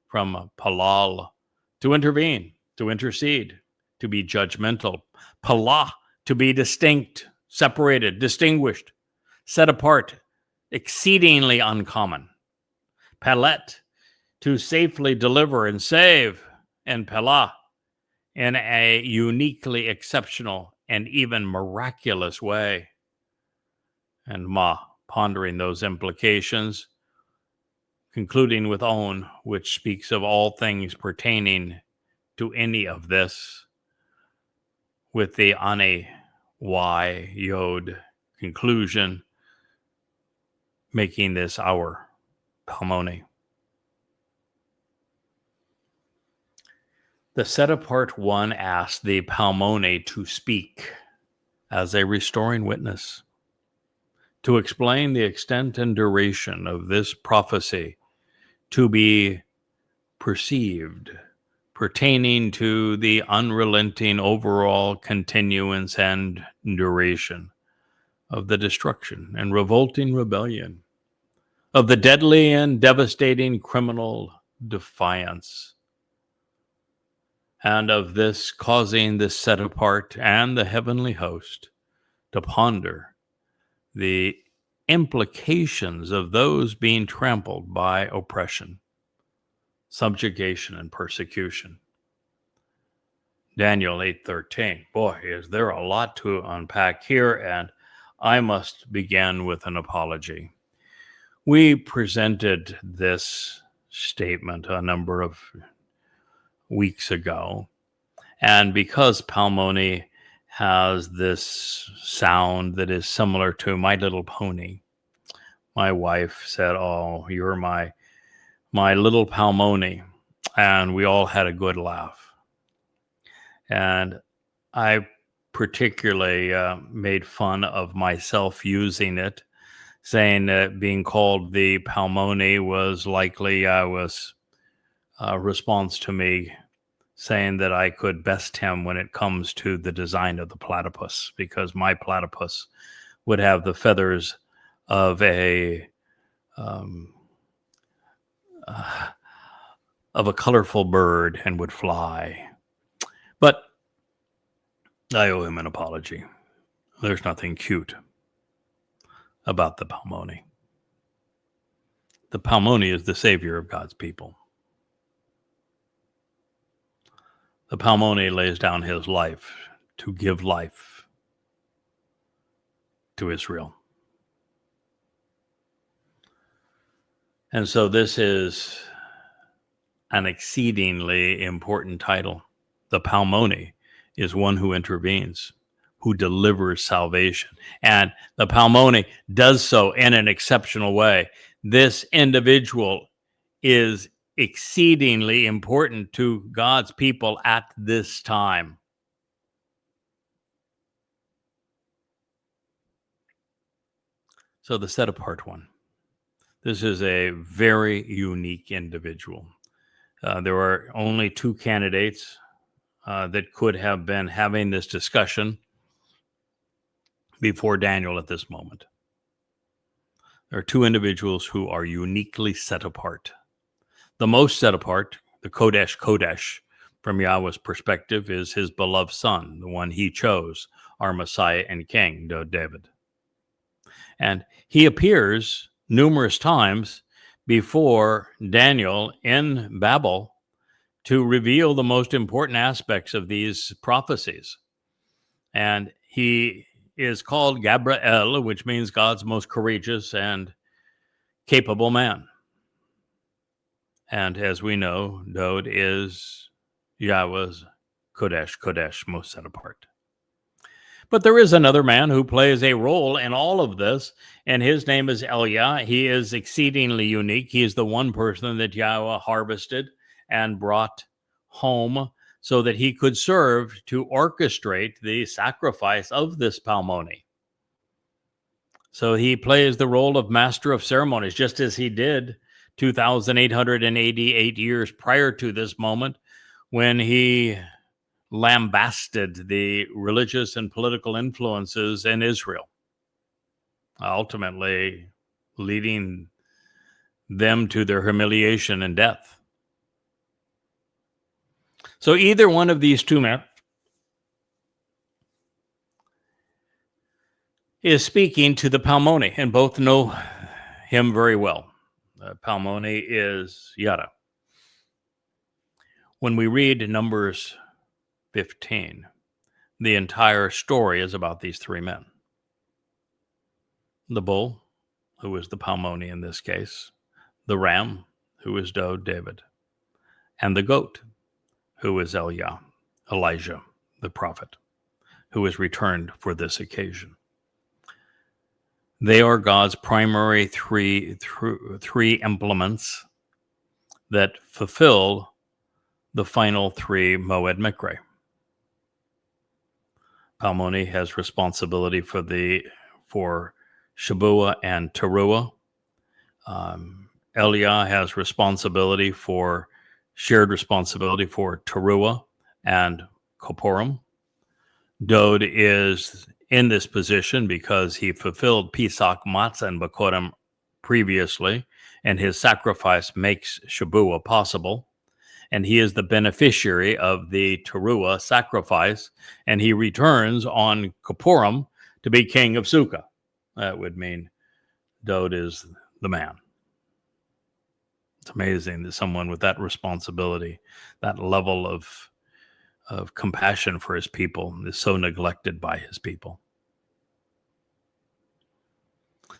from Palal, to intervene, to intercede, to be judgmental, Pala, to be distinct, separated, distinguished, set apart, exceedingly uncommon, Palet, to safely deliver and save, and Pala, in a uniquely exceptional and even miraculous way. And Ma, pondering those implications, concluding with On, which speaks of all things pertaining to any of this, with the Ane Y Yod conclusion, making this our Palmoni. The set apart one asked the Palmoni to speak as a restoring witness, to explain the extent and duration of this prophecy to be perceived, pertaining to the unrelenting overall continuance and duration of the destruction and revolting rebellion, of the deadly and devastating criminal defiance, and of this causing the set apart and the heavenly host to ponder the implications of those being trampled by oppression, subjugation, and persecution. Daniel 8:13. Boy, is there a lot to unpack here, and I must begin with an apology. We presented this statement a number of weeks ago, and because Palmoni has this sound that is similar to My Little Pony, my wife said, "Oh, you're my little Palmoni," and we all had a good laugh. And I particularly made fun of myself using it, saying that being called the Palmoni was likely a response to me saying that I could best him when it comes to the design of the platypus, because my platypus would have the feathers of a colorful bird and would fly. But I owe him an apology. There's nothing cute about the Palmoni. The Palmoni is the savior of God's people. The Palmoni lays down his life to give life to Israel. And so this is an exceedingly important title. The Palmoni is one who intervenes, who delivers salvation. And the Palmoni does so in an exceptional way. This individual is exceedingly important to God's people at this time. So the set apart one. This is a very unique individual. There are only two candidates that could have been having this discussion before Daniel at this moment. There are two individuals who are uniquely set apart. The most set apart, the Kodesh, from Yahweh's perspective, is his beloved son, the one he chose, our Messiah and King, David. And he appears numerous times before Daniel in Babel to reveal the most important aspects of these prophecies. And He is called Gabriel, which means God's most courageous and capable man. And as we know, Dod is Yahweh's Kodesh, most set apart. But there is another man who plays a role in all of this, and his name is Elia. He is exceedingly unique. He is the one person that Yahweh harvested and brought home so that he could serve to orchestrate the sacrifice of this palmoni. So he plays the role of master of ceremonies, just as he did 2,888 years prior to this moment when he lambasted the religious and political influences in Israel, ultimately leading them to their humiliation and death. So either one of these two men is speaking to the palmoni, and both know him very well. Palmoni is Yada. When we read Numbers 15, the entire story is about these three men. The bull, who is the palmoni in this case, the ram, who is David, and the goat, who is Elijah, the prophet, who is returned for this occasion. They are God's primary three implements that fulfill the final three Moed Mikre. Palmoni has responsibility for Shabuah and Towrah. Elia has shared responsibility for Towrah and Koporim. Dod is in this position because he fulfilled Pesach, Matzah, and Bakorim previously, and his sacrifice makes Shabuah possible. And he is the beneficiary of the Towrah sacrifice, and he returns on Koporim to be king of Sukkah. That would mean Dod is the man. It's amazing that someone with that responsibility, that level of compassion for his people, is so neglected by his people.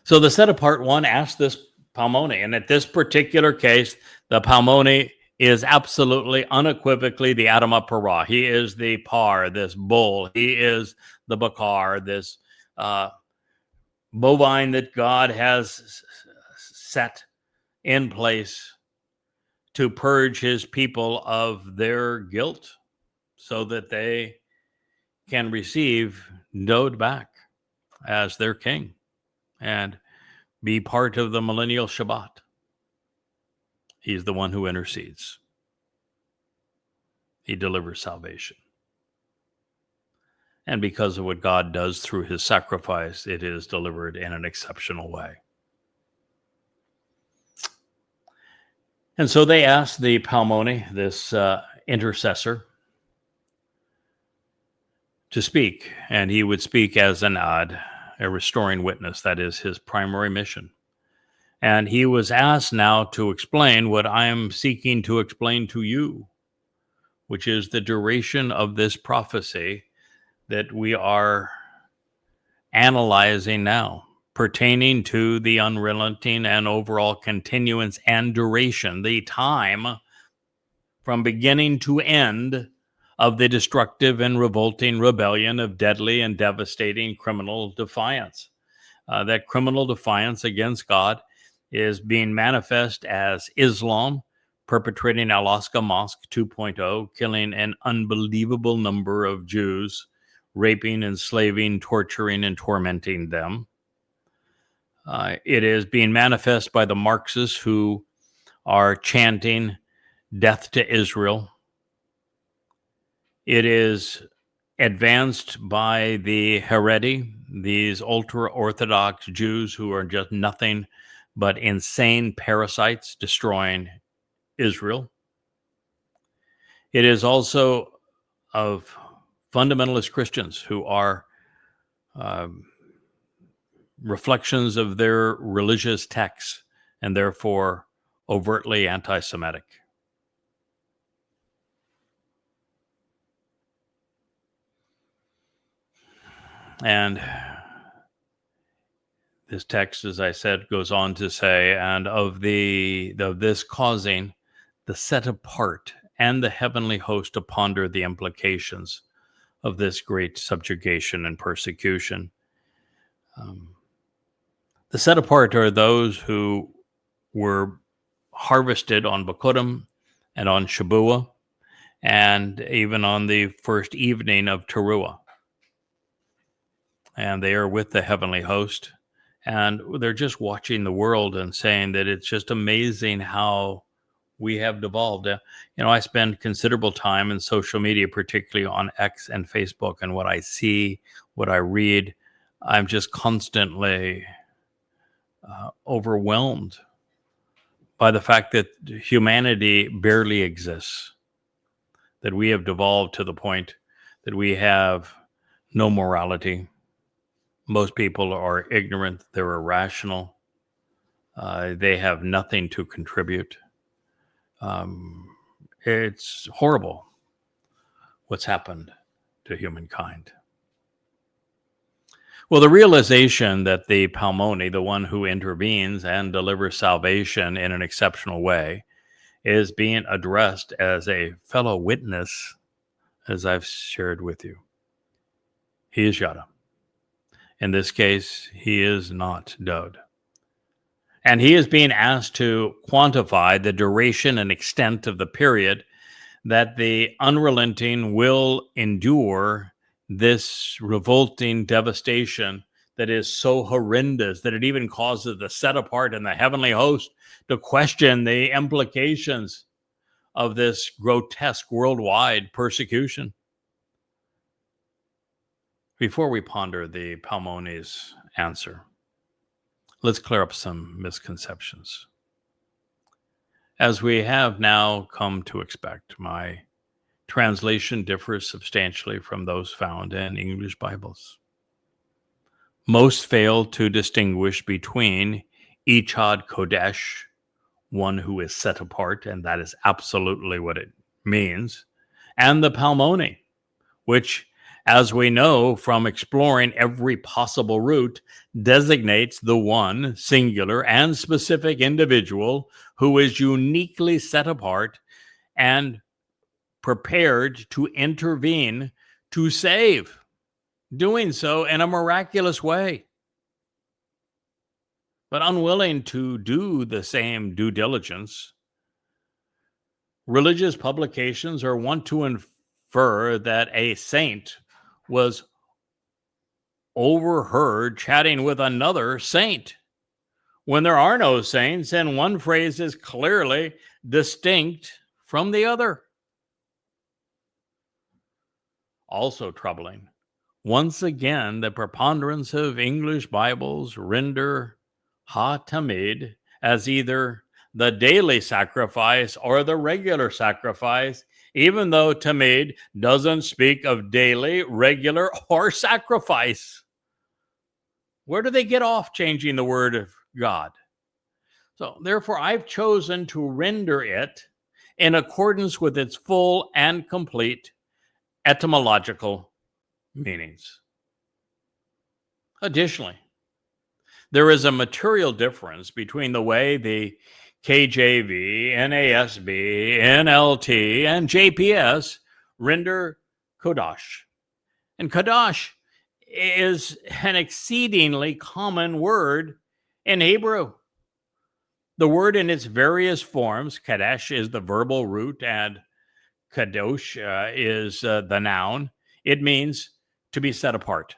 So the set apart one asked this palmoni, and at this particular case, the palmoni is absolutely, unequivocally the Adamah Parah. He is the par, this bull. He is the bakar, this bovine that God has set in place to purge his people of their guilt so that they can receive Dod back as their king and be part of the millennial Shabat. He's the one who intercedes. He delivers salvation. And because of what God does through his sacrifice, it is delivered in an exceptional way. And so they asked the palmoni, this intercessor, to speak. And he would speak as an ad, a restoring witness. That is his primary mission. And he was asked now to explain what I am seeking to explain to you, which is the duration of this prophecy that we are analyzing now, pertaining to the unrelenting and overall continuance and duration, the time from beginning to end of the destructive and revolting rebellion of deadly and devastating criminal defiance. That criminal defiance against God is being manifest as Islam perpetrating Al-Aqsa Mosque 2.0, killing an unbelievable number of Jews, raping, enslaving, torturing, and tormenting them. It is being manifest by the Marxists who are chanting death to Israel. It is advanced by the Haredi, these ultra-Orthodox Jews who are just nothing but insane parasites destroying Israel. It is also of fundamentalist Christians who are reflections of their religious texts and therefore overtly anti-Semitic. And this text, as I said, goes on to say, and of this causing the set apart and the heavenly host to ponder the implications of this great subjugation and persecution. The set apart are those who were harvested on Bakurim and on Shabuah, and even on the first evening of Towrah. And they are with the heavenly host, and they're just watching the world and saying that it's just amazing how we have devolved. I spend considerable time in social media, particularly on X and Facebook, and what I see, what I read, I'm just constantly overwhelmed by the fact that humanity barely exists, that we have devolved to the point that we have no morality. Most people are ignorant, they're irrational, they have nothing to contribute. It's horrible what's happened to humankind. Well, the realization that the Palmoni, the one who intervenes and delivers salvation in an exceptional way, is being addressed as a fellow witness, as I've shared with you. He is Yada. In this case, he is not Dode. And he is being asked to quantify the duration and extent of the period that the unrelenting will endure this revolting devastation that is so horrendous that it even causes the set apart and the heavenly host to question the implications of this grotesque worldwide persecution. Before we ponder the Palmoni's answer, let's clear up some misconceptions. As we have now come to expect, my translation differs substantially from those found in English Bibles. Most fail to distinguish between Echad Kodesh, one who is set apart, and that is absolutely what it means, and the Palmoni, which, as we know from exploring every possible route, designates the one singular and specific individual who is uniquely set apart and prepared to intervene to save, doing so in a miraculous way. But unwilling to do the same due diligence, religious publications are wont to infer that a saint was overheard chatting with another saint when there are no saints and one phrase is clearly distinct from the other. Also troubling, once again, the preponderance of English Bibles render ha-tamid as either the daily sacrifice or the regular sacrifice, even though tamid doesn't speak of daily, regular, or sacrifice. Where do they get off changing the word of God? So therefore, I've chosen to render it in accordance with its full and complete etymological meanings. Additionally, there is a material difference between the way the KJV, NASB, NLT, and JPS render Kodash. And Kodash is an exceedingly common word in Hebrew. The word in its various forms, Kadesh is the verbal root and Kadosh is the noun. It means to be set apart,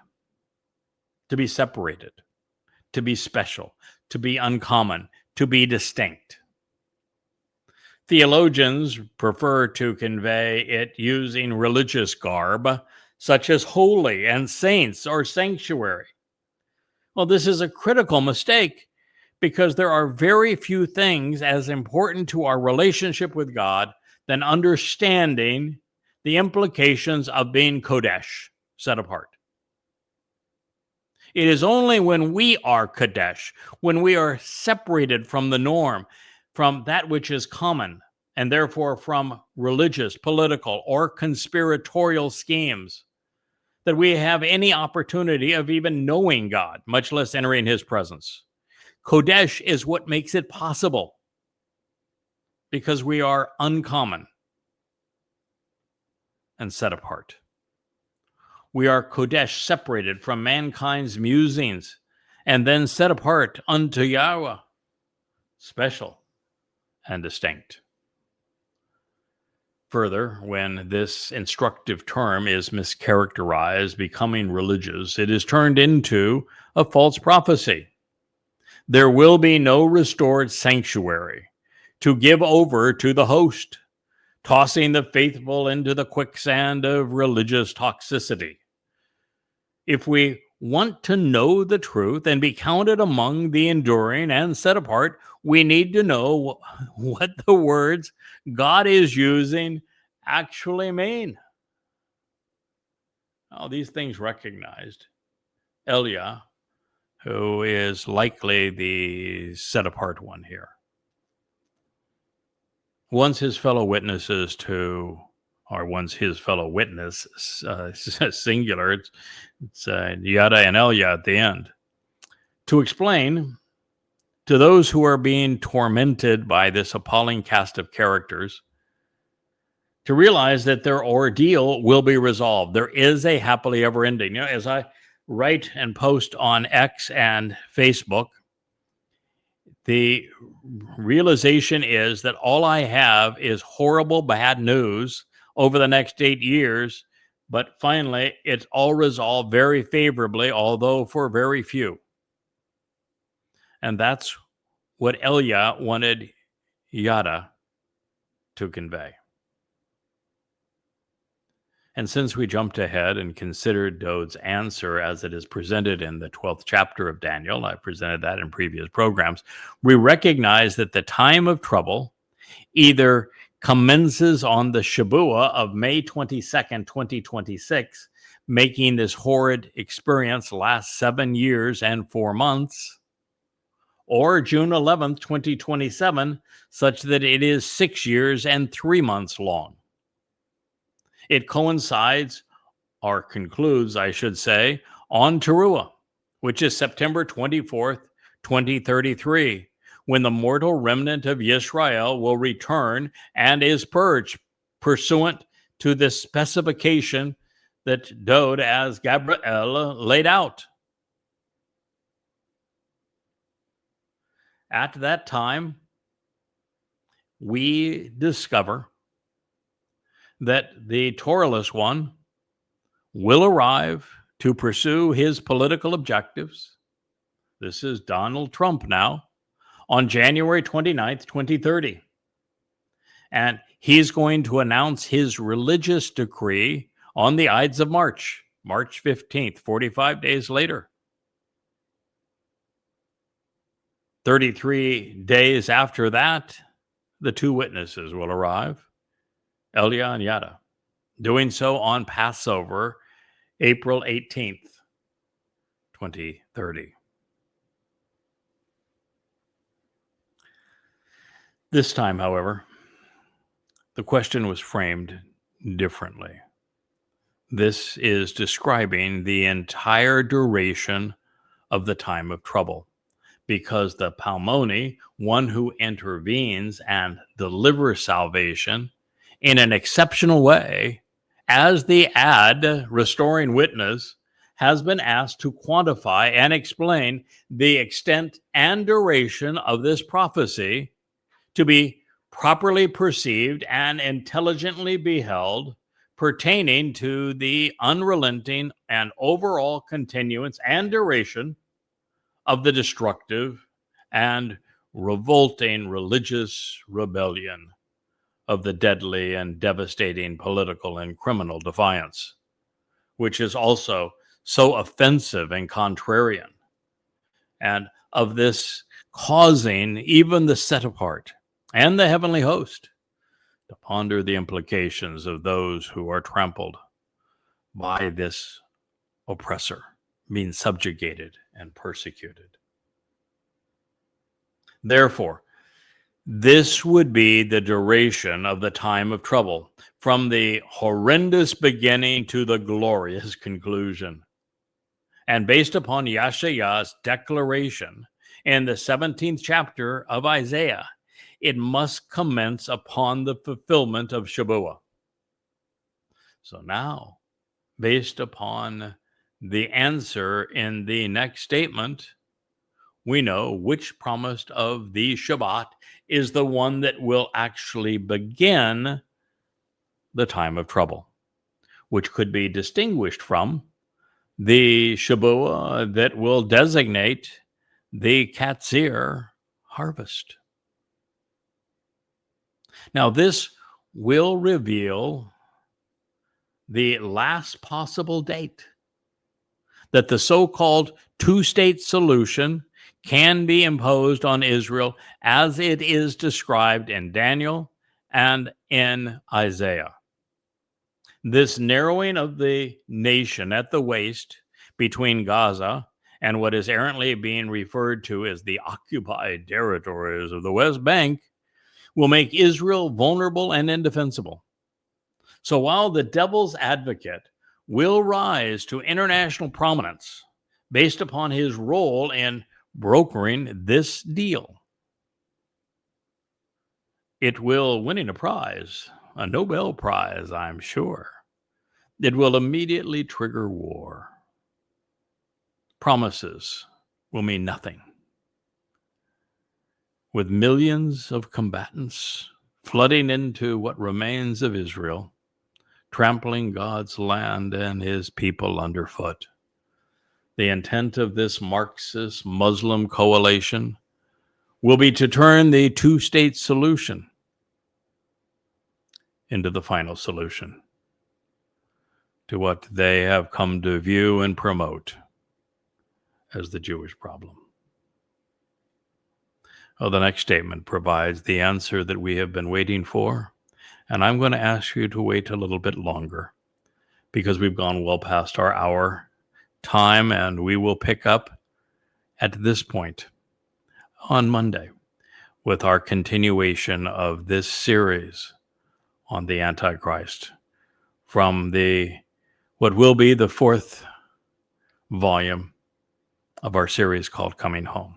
to be separated, to be special, to be uncommon, to be distinct. Theologians prefer to convey it using religious garb, such as holy and saints or sanctuary. Well, this is a critical mistake because there are very few things as important to our relationship with God than understanding the implications of being Kodesh, set apart. It is only when we are Kadesh, when we are separated from the norm, from that which is common, and therefore from religious, political, or conspiratorial schemes, that we have any opportunity of even knowing God, much less entering his presence. Kodesh is what makes it possible, because we are uncommon and set apart. We are Kodesh, separated from mankind's musings, and then set apart unto Yahweh, special and distinct. Further, when this instructive term is mischaracterized, becoming religious, it is turned into a false prophecy. There will be no restored sanctuary to give over to the host, tossing the faithful into the quicksand of religious toxicity. If we want to know the truth and be counted among the enduring and set apart, we need to know what the words God is using actually mean. Now, these things recognized, Eliah, who is likely the set apart one here, once his fellow witnesses singular, it's Yada and Eliah at the end, to explain to those who are being tormented by this appalling cast of characters, to realize that their ordeal will be resolved. There is a happily ever ending. You know, as I write and post on X and Facebook, the realization is that all I have is horrible, bad news over the next 8 years, but finally it's all resolved very favorably, although for very few. And that's what Eliah wanted Yada to convey. And since we jumped ahead and considered Dod's answer as it is presented in the 12th chapter of Daniel, I presented that in previous programs, we recognize that the time of trouble either commences on the Shabuah of May 22nd, 2026, making this horrid experience last 7 years and 4 months, or June 11th, 2027, such that it is 6 years and 3 months long. It coincides, or concludes, I should say, on Towrah, which is September 24th, 2033, when the mortal remnant of Israel will return and is purged, pursuant to the specification that Dod as Gabriel laid out. At that time, we discover that the Towrahless one will arrive to pursue his political objectives. This is Donald Trump now, on January 29th, 2030. And he's going to announce his religious decree on the Ides of March, March 15th, 45 days later. 33 days after that, the two witnesses will arrive, Eliah and Yada, doing so on Passover, April 18th, 2030. This time, however, the question was framed differently. This is describing the entire duration of the time of trouble, because the Palmoni, one who intervenes and delivers salvation in an exceptional way, as the restoring witness, has been asked to quantify and explain the extent and duration of this prophecy to be properly perceived and intelligently beheld, pertaining to the unrelenting and overall continuance and duration of the destructive and revolting religious rebellion of the deadly and devastating political and criminal defiance, which is also so offensive and contrarian, and of this causing even the set apart and the heavenly host to ponder the implications of those who are trampled by this oppressor, being subjugated and persecuted. Therefore, This would be the duration of the time of trouble, from the horrendous beginning to the glorious conclusion. And based upon Yahowah's declaration in the 17th chapter of Isaiah, it must commence upon the fulfillment of Shabuah. So now, based upon the answer in the next statement, we know which promise of the Shabat is the one that will actually begin the time of trouble, which could be distinguished from the Shabuah that will designate the Katzir harvest. Now, this will reveal the last possible date that the so-called two-state solution can be imposed on Israel as it is described in Daniel and in Isaiah. This narrowing of the nation at the waist between Gaza and what is errantly being referred to as the occupied territories of the West Bank will make Israel vulnerable and indefensible. So while the devil's advocate will rise to international prominence based upon his role in brokering this deal, it will winning a prize, a Nobel Prize, I'm sure. It will immediately trigger war. Promises will mean nothing. With millions of combatants flooding into what remains of Israel, trampling God's land and his people underfoot. The intent of this Marxist Muslim coalition will be to turn the two-state solution into the final solution to what they have come to view and promote as the Jewish problem. Oh, the next statement provides the answer that we have been waiting for, and I'm going to ask you to wait a little bit longer because we've gone well past our hour time, and we will pick up at this point on Monday with our continuation of this series on the Antichrist from what will be the fourth volume of our series called Coming Home.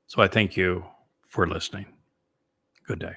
So I thank you for listening. Good day.